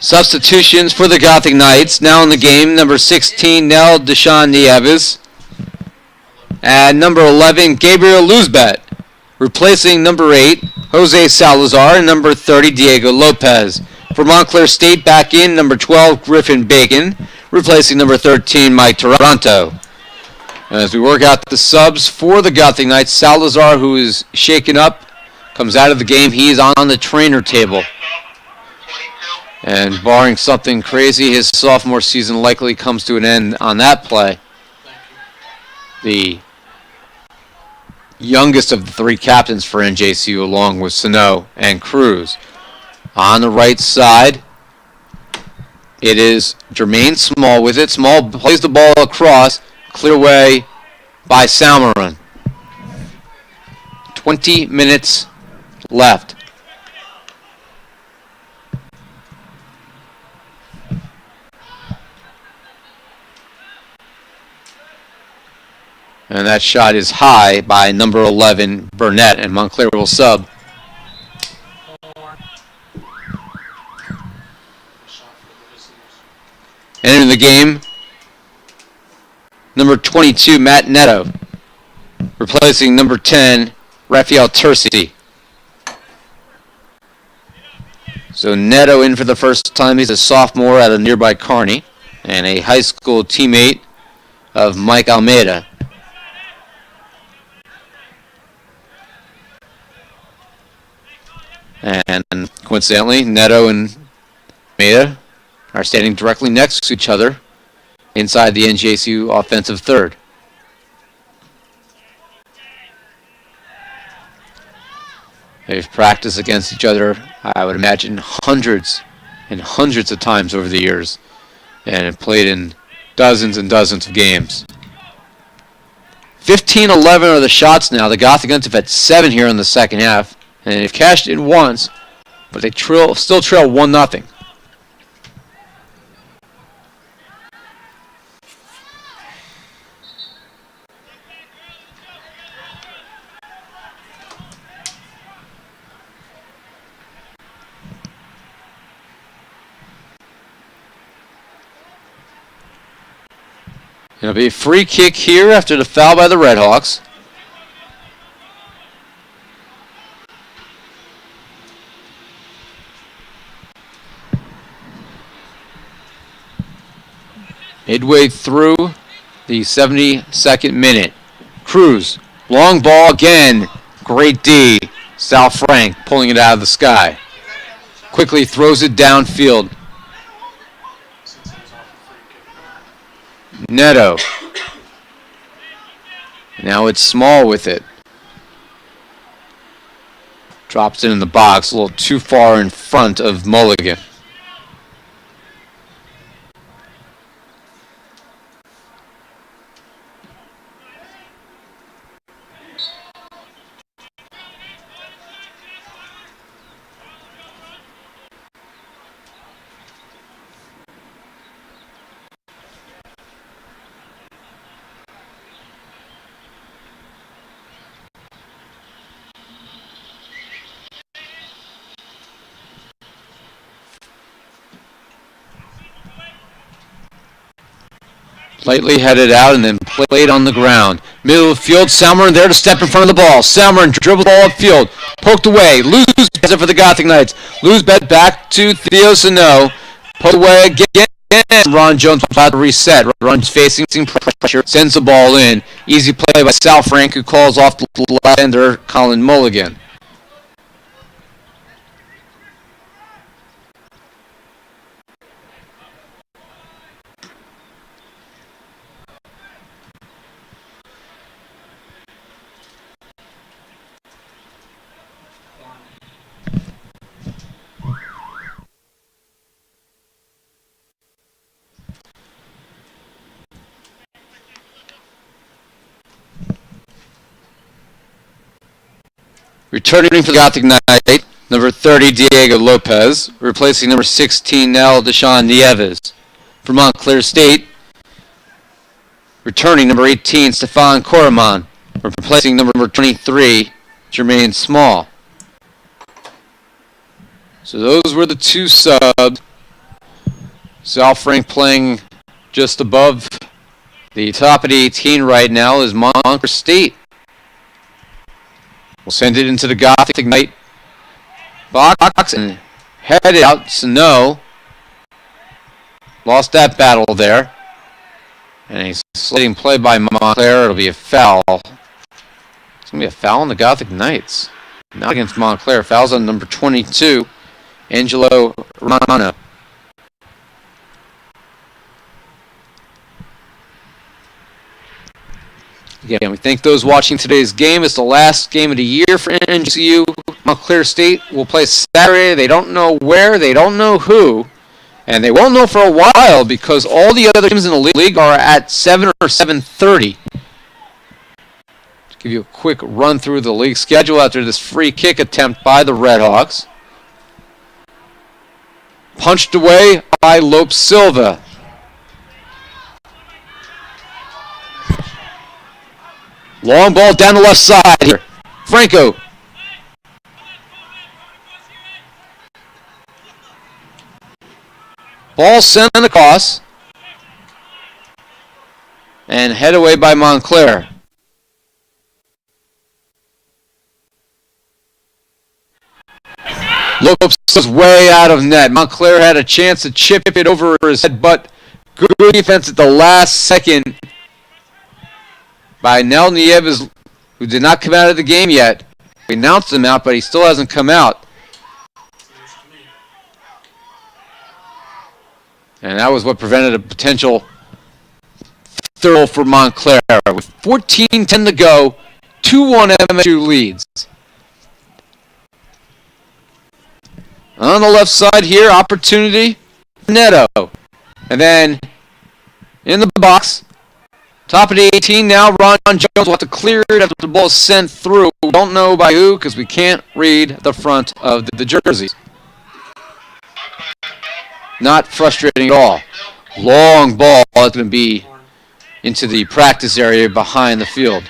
Substitutions for the Gothic Knights. Now in the game, number 16, Nell Deshawn Nieves. And number 11, Gabriel Luzbet. Replacing number 8, Jose Salazar, and number 30, Diego Lopez. For Montclair State, back in, number 12, Griffin Bacon. Replacing number 13, Mike Taranto. And as we work out the subs for the Gothic Knights, Salazar, who is shaken up, comes out of the game. He is on the trainer table. And barring something crazy, his sophomore season likely comes to an end on that play. The youngest of the three captains for NJCU, along with Sano and Cruz. On the right side, it is Jermaine Small with it. Small plays the ball across. Clear way by Salmaran. 20 minutes left. And that shot is high by number 11, Burnett, and Montclair will sub. Entering the game, number 22, Matt Neto, replacing number 10, Rafael Terci. So Neto in for the first time. He's a sophomore out of nearby Kearney and a high school teammate of Mike Almeida. And coincidentally, Neto and Almeida are standing directly next to each other inside the NJCU offensive third. They've practiced against each other, I would imagine, hundreds and hundreds of times over the years, and have played in dozens and dozens of games. 15-11 are the shots now. The Gothic Knights have had 7 here in the second half, and they've cashed in once, but they still trail 1-0. It'll be a free kick here after the foul by the Redhawks. Midway through the 72nd minute. Cruz, long ball again. Great D. Sal Frank pulling it out of the sky. Quickly throws it downfield. Neto. Now it's Small with it. Drops it in the box a little too far in front of Mulligan. Lightly headed out and then played on the ground. Middle of the field, Salmon there to step in front of the ball. Salmon dribbles the ball upfield. Poked away. Lose it for the Gothic Knights. Lose bet back to Theo Sano. Poked away again. Ron Jones about to reset. Ron's facing pressure. Sends the ball in. Easy play by Sal Frank, who calls off the left-hander Colin Mulligan. Returning for the Gothic Knight, number 30, Diego Lopez. Replacing number 16, now Deshaun Nieves. For Montclair State, returning number 18, Stefan Koreman. Replacing number 23, Jermaine Small. So those were the two subs. Sal Frank playing just above the top of the 18 right now is Montclair State. We'll send it into the Gothic Knight box and head it out. Sano lost that battle there. And a sliding play by Montclair. It'll be a foul. It's going to be a foul on the Gothic Knights. Not against Montclair. Foul's on number 22, Angelo Romano. Again, we thank those watching today's game. It's the last game of the year for NJCU. Montclair State will play Saturday. They don't know where, they don't know who, and they won't know for a while because all the other games in the league are at 7 or 7:30. To give you a quick run through the league schedule after this free kick attempt by the Redhawks. Punched away by Lope Silva. Long ball down the left side here. Franco. Ball sent across. And head away by Montclair. Lopes was way out of net. Montclair had a chance to chip it over his head, but good defense at the last second by Nel Nieves, who did not come out of the game yet. We announced him out, but he still hasn't come out. And that was what prevented a potential throw for Montclair. With 14:10 to go, 2-1 MSU leads. On the left side here, opportunity for Neto. And then in the box, top of the 18 now, Ron Jones will have to clear it after the ball is sent through. We don't know by who because we can't read the front of the jerseys. Not frustrating at all. Long ball that's going to be into the practice area behind the field.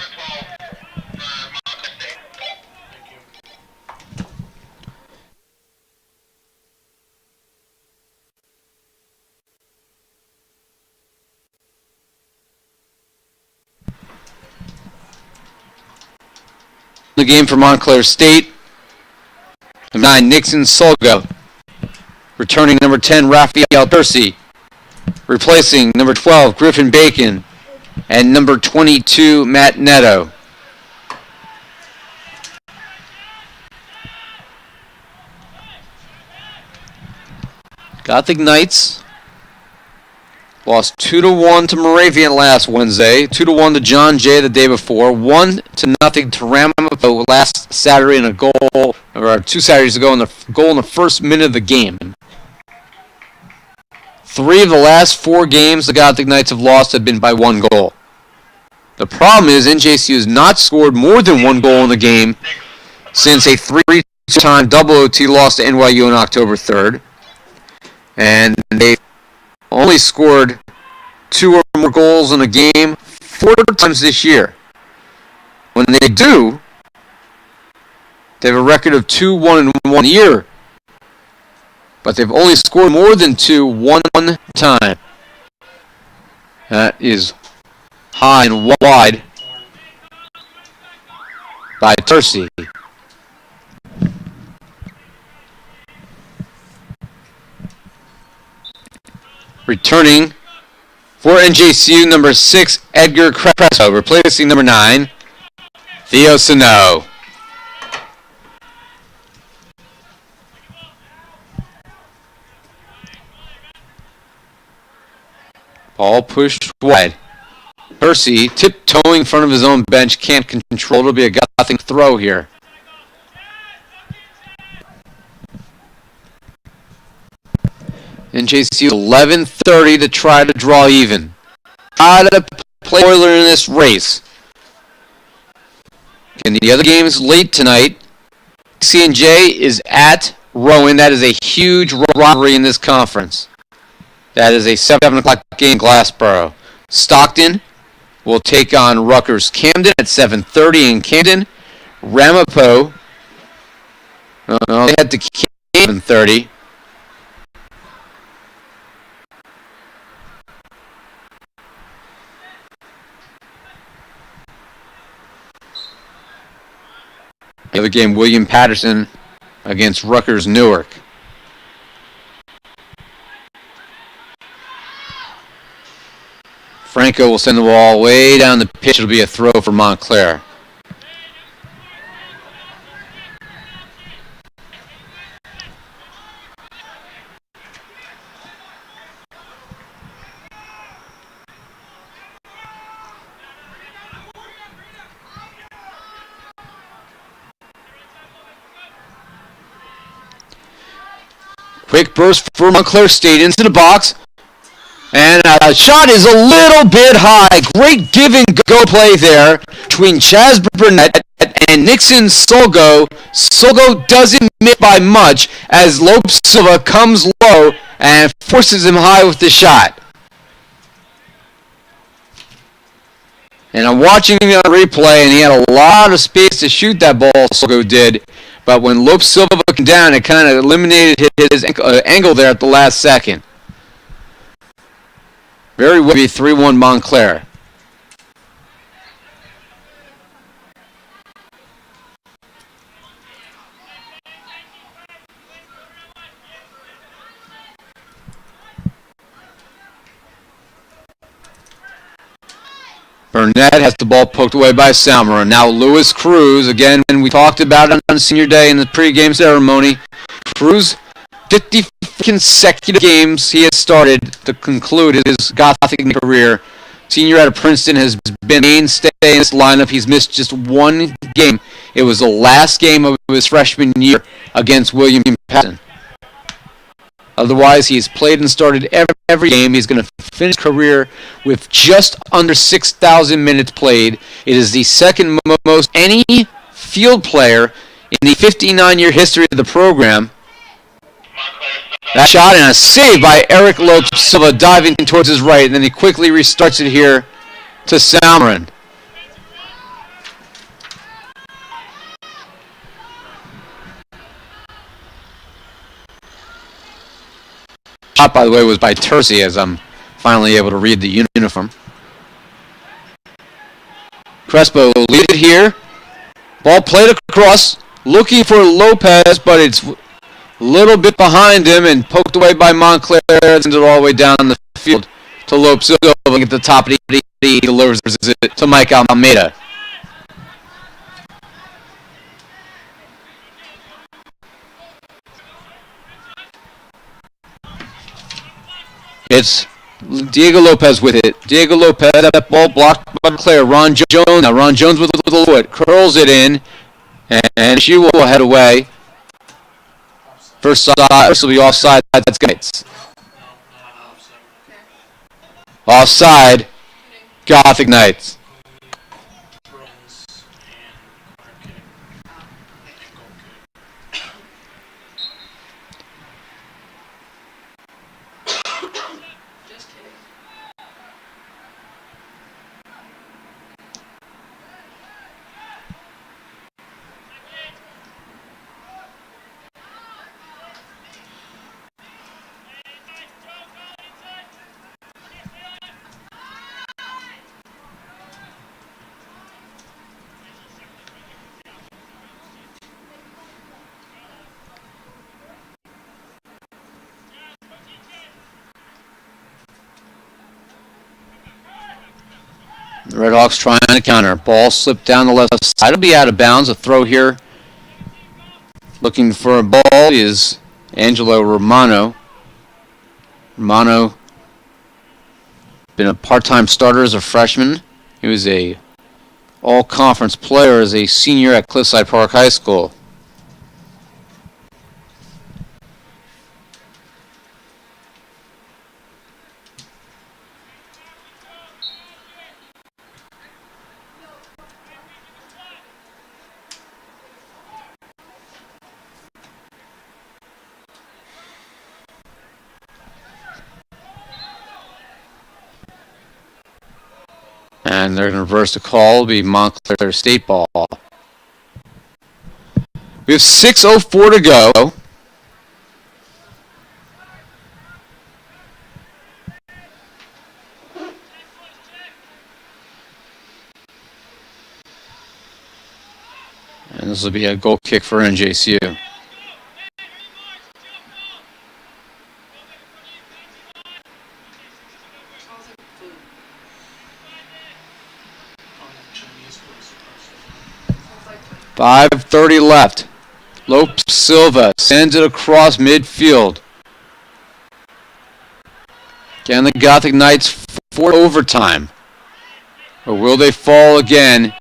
The game for Montclair State. Number 9, Nixon Solgo. Returning number 10, Rafael Percy. Replacing number 12, Griffin Bacon. And number 22, Matt Neto. Gothic Knights lost 2-1 to Moravian last Wednesday, 2-1 to John Jay the day before, 1-0 to Ramapo last Saturday in a goal, or 2 Saturdays ago, in the goal in the first minute of the game. 3 of the last 4 games the Gothic Knights have lost have been by 1 goal. The problem is NJCU has not scored more than 1 goal in the game since a 3-time double OT loss to NYU on October 3rd. And they only scored 2 or more goals in a game 4 times this year. When they do, they have a record of 2-1-1 year. But they've only scored more than 2 one time. That is high and wide by Tercey. Returning for NJCU, number 6, Edgar Crespo. Replacing number 9, Theo Sano. Ball pushed wide. Percy tiptoeing in front of his own bench, can't control. It'll be a nothing throw here. NJCU 11:30 to try to draw even. Try to play spoiler in this race. And the other games late tonight. C&J is at Rowan. That is a huge rivalry in this conference. That is a 7 o'clock game in Glassboro. Stockton will take on Rutgers Camden at 7:30 in Camden. Ramapo, they had to Camden 7:30. The other game, William Patterson against Rutgers Newark. Franco will send the ball way down the pitch. It'll be a throw for Montclair. Quick burst for Montclair State into the box. And a shot is a little bit high. Great give and go play there between Chaz Burnett and Nixon Solgo. Solgo doesn't miss by much as Lopes Silva comes low and forces him high with the shot. And I'm watching him on replay, and he had a lot of space to shoot that ball, Solgo did. But when Lopes Silva came down, it kind of eliminated his angle there at the last second. Very well be 3-1 Montclair. Burnett has the ball poked away by Salmer. Now Lewis Cruz, again, and we talked about it on senior day in the pregame ceremony. Cruz, 50 consecutive games he has started to conclude his Gothic career. Senior out of Princeton has been a mainstay in this lineup. He's missed just one game. It was the last game of his freshman year against William Patton. Otherwise, he's played and started every game. He's going to finish his career with just under 6,000 minutes played. It is the second most any field player in the 59-year history of the program. That shot and a save by Eric Lopes Silva diving towards his right, and then he quickly restarts it here to Salmeron. Shot, by the way, was by Tercey, as I'm finally able to read the uniform. Crespo will lead it here. Ball played across, looking for Lopez, but it's a little bit behind him and poked away by Montclair. Sends it all the way down the field to Lopez Silva at the top of the he delivers it to Mike Almeida. It's Diego Lopez with it. Diego Lopez, that ball blocked by Montclair. Ron Jones. Now Ron Jones with a foot. Curls it in. And she will head away. First will be offside. That's Knights. Offside. Gothic Knights. The Redhawks trying to counter. Ball slipped down the left side. It'll be out of bounds. A throw here. Looking for a ball is Angelo Romano. Romano been a part-time starter as a freshman. He was a all-conference player as a senior at Cliffside Park High School. And they're going to reverse the call. It'll be Montclair State ball. We have 6:04 to go. And this will be a goal kick for NJCU. Chinese place. 5:30 left. Lopes Silva sends it across midfield. Can the Gothic Knights for overtime? Or will they fall again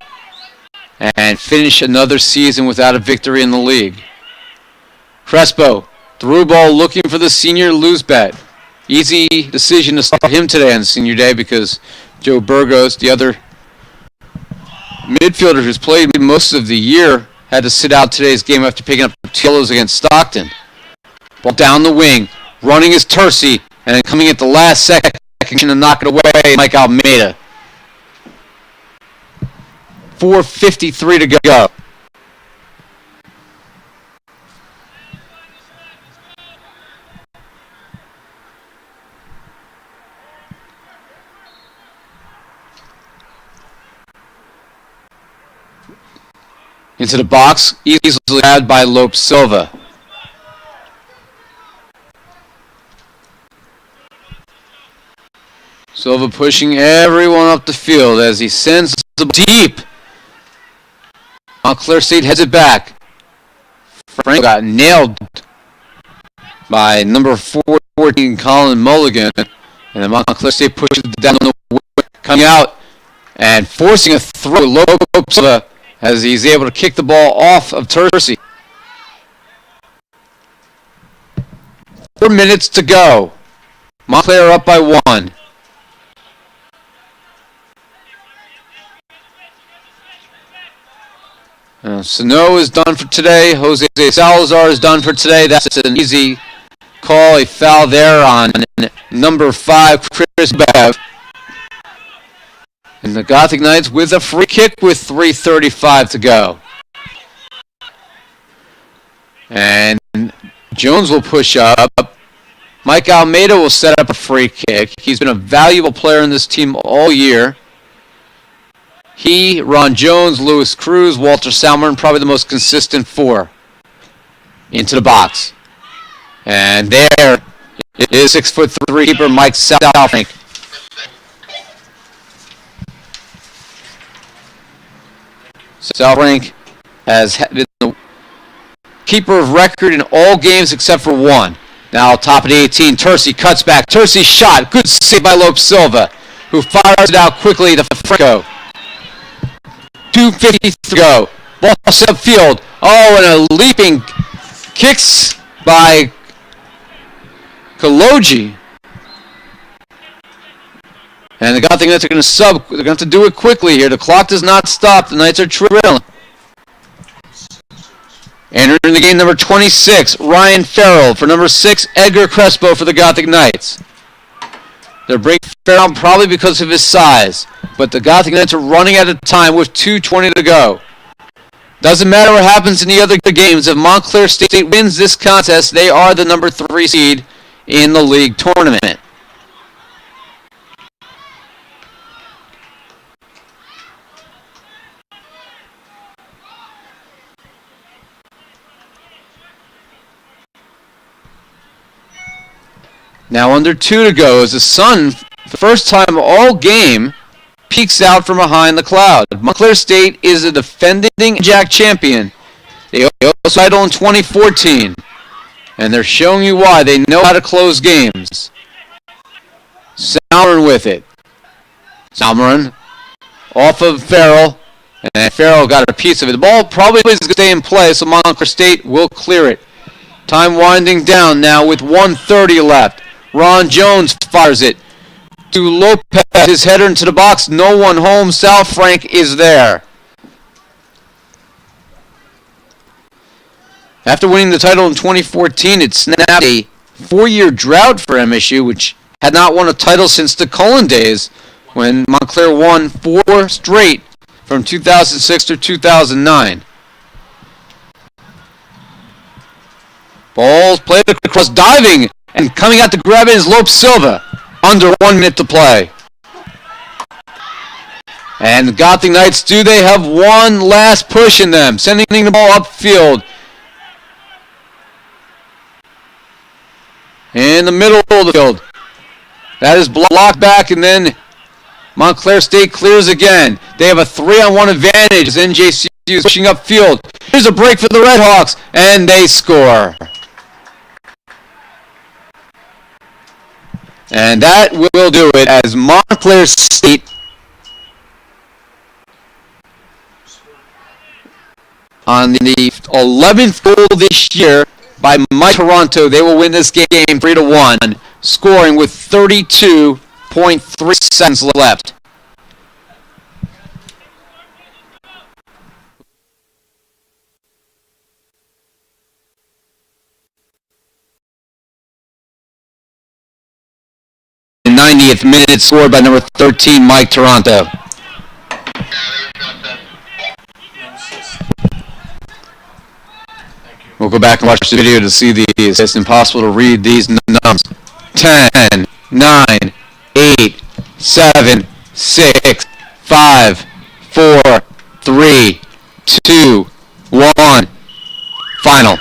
and finish another season without a victory in the league? Crespo, through ball looking for the senior lose bet. Easy decision to start him today on senior day because Joe Burgos, the other midfielder who's played most of the year, had to sit out today's game after picking up 2 yellows against Stockton. Ball down the wing, running is Tercey, and then coming at the last second to knock it away, Mike Almeida. 4:53 to go. Into the box, easily grabbed by Lopes Silva. Silva pushing everyone up the field as he sends the deep. Montclair State heads it back. Frank got nailed by number 14, Colin Mulligan. And then Montclair State pushes it down the wing, coming out and forcing a throw. Lopes Silva as he's able to kick the ball off of Tercey. 4 minutes to go. Montclair up by 1. Sano is done for today. Jose Salazar is done for today. That's an easy call. A foul there on number 5, Chris Bev. And the Gothic Knights with a free kick with 3:35 to go. And Jones will push up. Mike Almeida will set up a free kick. He's been a valuable player in this team all year. He, Ron Jones, Lewis Cruz, Walter Salmon, probably the most consistent 4. Into the box. And there is 6'3" keeper Mike Southbank. Southbank has been the keeper of record in all games except for 1. Now top of the 18, Tercey cuts back. Tercey shot. Good save by Lopes Silva, who fires it out quickly to Franco. 2:50 to go. Ball upfield. Oh, and a leaping kicks by Kaloji. And the Gothic Knights are going to sub. They're going to have to do it quickly here. The clock does not stop. The Knights are trailing. Entering the game, number 26, Ryan Farrell. For number 6, Edgar Crespo for the Gothic Knights. They're bringing Farrell probably because of his size. But the Gothic Knights are running out of time with 2:20 to go. Doesn't matter what happens in the other games. If Montclair State wins this contest, they are the number 3 seed in the league tournament. Now under 2 to go as the sun, for the first time all game, peeks out from behind the cloud. Montclair State is a defending NJAC champion. They also title in 2014. And they're showing you why. They know how to close games. Salmon with it. Salmon off of Farrell. And Farrell got a piece of it. The ball probably is going to stay in play, so Montclair State will clear it. Time winding down now with 1:30 left. Ron Jones fires it to Lopez. His header into the box. No one home. Sal Frank is there. After winning the title in 2014, it snapped a 4-year drought for MSU, which had not won a title since the Cullen days, when Montclair won 4 straight from 2006 to 2009. Ball's played across, diving, and coming out to grab it is Lope Silva. Under 1 minute to play. And the Gothic Knights, do they have one last push in them? Sending the ball upfield. In the middle of the field. That is blocked back, and then Montclair State clears again. They have a 3-on-1 advantage as NJCU is pushing upfield. Here's a break for the Redhawks, and they score. And that will do it as Montclair State on the 11th goal this year by Mike Toronto. They will win this game 3-1, scoring with 32.3 seconds left. In 90th minute, scored by number 13, Mike Toronto. We'll go back and watch the video to see these. It's impossible to read these numbers. 10, 9, 8, 7, 6, 5, 4, 3, 2, 1. Final.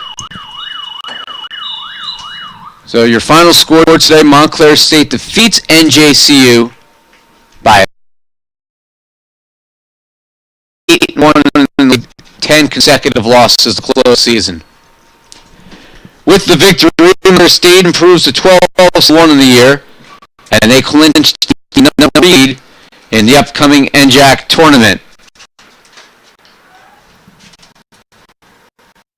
So your final score today, Montclair State defeats NJCU by 8-1 10 consecutive losses to close the season. With the victory, Montclair State improves to 12-1 in the year, and they clinched the lead in the upcoming NJAC tournament.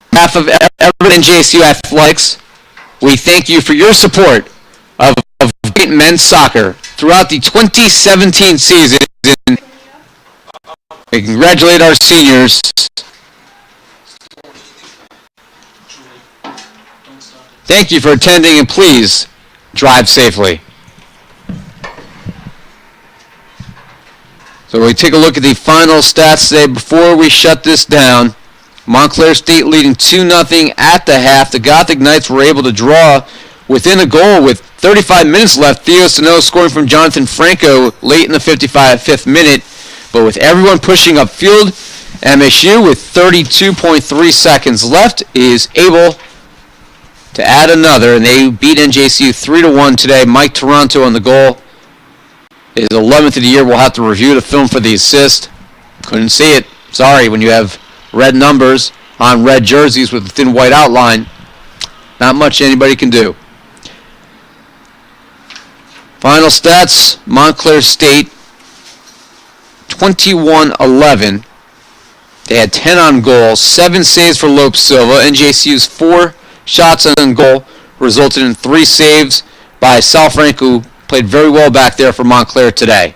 On behalf of everyone in NJCU Athletics, we thank you for your support of great men's soccer throughout the 2017 season. We congratulate our seniors. Thank you for attending, and please drive safely. So we take a look at the final stats today before we shut this down. Montclair State leading 2-0 at the half. The Gothic Knights were able to draw within a goal with 35 minutes left. Theo Sano scoring from Jonathan Franco late in the 55th minute. But with everyone pushing upfield, MSU with 32.3 seconds left is able to add another, and they beat NJCU 3-1 today. Mike Toronto on the goal. His 11th of the year. We'll have to review the film for the assist. Couldn't see it. Sorry, when you have red numbers on red jerseys with a thin white outline, not much anybody can do. Final stats, Montclair State 21-11. They had 10 on goal, 7 saves for Lope Silva. NJCU's 4 shots on goal resulted in 3 saves by Sal Frank, who played very well back there for Montclair today.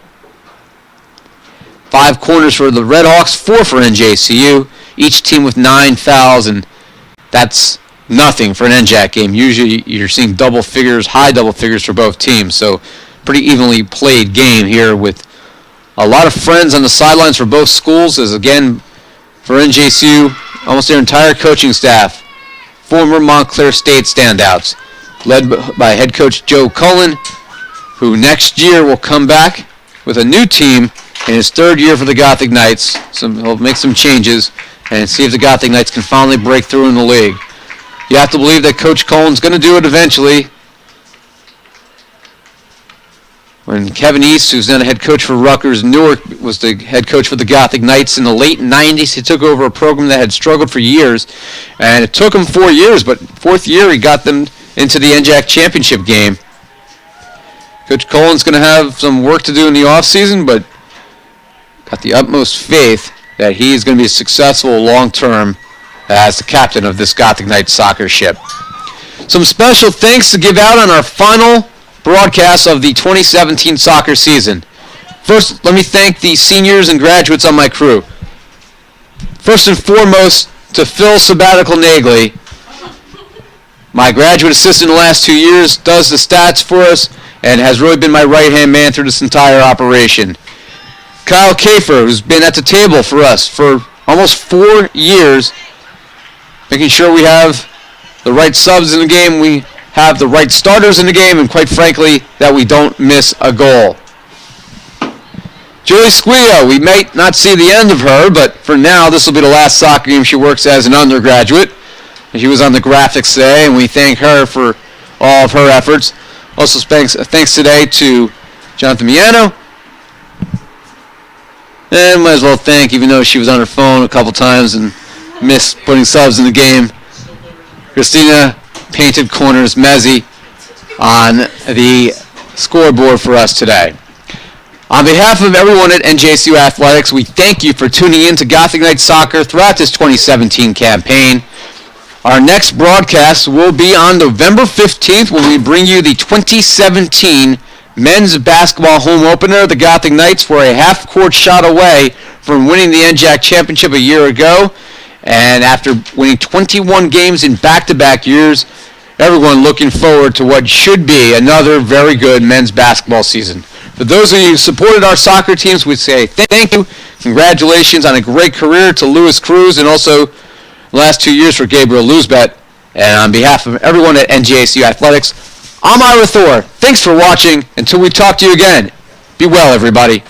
5 corners for the Redhawks, 4 for NJCU. Each team with 9 fouls, and that's nothing for an NJAC game. Usually you're seeing double figures, high double figures for both teams, so pretty evenly played game here with a lot of friends on the sidelines for both schools, as again, for NJCU, almost their entire coaching staff, former Montclair State standouts, led by head coach Joe Cullen, who next year will come back with a new team in his 3rd year for the Gothic Knights. He'll make some changes and see if the Gothic Knights can finally break through in the league. You have to believe that Coach Cullen's going to do it eventually. when Kevin East, who's then a head coach for Rutgers Newark, was the head coach for the Gothic Knights in the late 90s. He took over a program that had struggled for years, and it took him 4 years, but fourth year he got them into the NJAC championship game. Coach Colin's going to have some work to do in the offseason, but got the utmost faith that he's going to be successful long-term as the captain of this Gothic Knights soccer ship. Some special thanks to give out on our final broadcast of the 2017 soccer season. First, let me thank the seniors and graduates on my crew. First and foremost, to Phil Sabbatical Nagley, my graduate assistant in the last 2 years, does the stats for us and has really been my right-hand man through this entire operation. Kyle Kafer, who's been at the table for us for almost 4 years, making sure we have the right subs in the game, we have the right starters in the game, and quite frankly, that we don't miss a goal. Julie Squillo, we might not see the end of her, but for now, this will be the last soccer game she works as an undergraduate. She was on the graphics today, and we thank her for all of her efforts. Also, thanks today to Jonathan Miano. And might as well thank, even though she was on her phone a couple times and missed putting subs in the game, Christina Painted Corners Mezzi on the scoreboard for us today. On behalf of everyone at NJCU Athletics, we thank you for tuning in to Gothic Knights Soccer throughout this 2017 campaign. Our next broadcast will be on November 15th when we bring you the 2017 men's basketball home opener. The Gothic Knights were a half-court shot away from winning the NJAC championship a year ago. And after winning 21 games in back-to-back years, everyone looking forward to what should be another very good men's basketball season. For those of you who supported our soccer teams, we say thank you. Congratulations on a great career to Louis Cruz and also the last 2 years for Gabriel Luzbet. And on behalf of everyone at NJCU Athletics, I'm Ira Thor. Thanks for watching. Until we talk to you again, be well, everybody.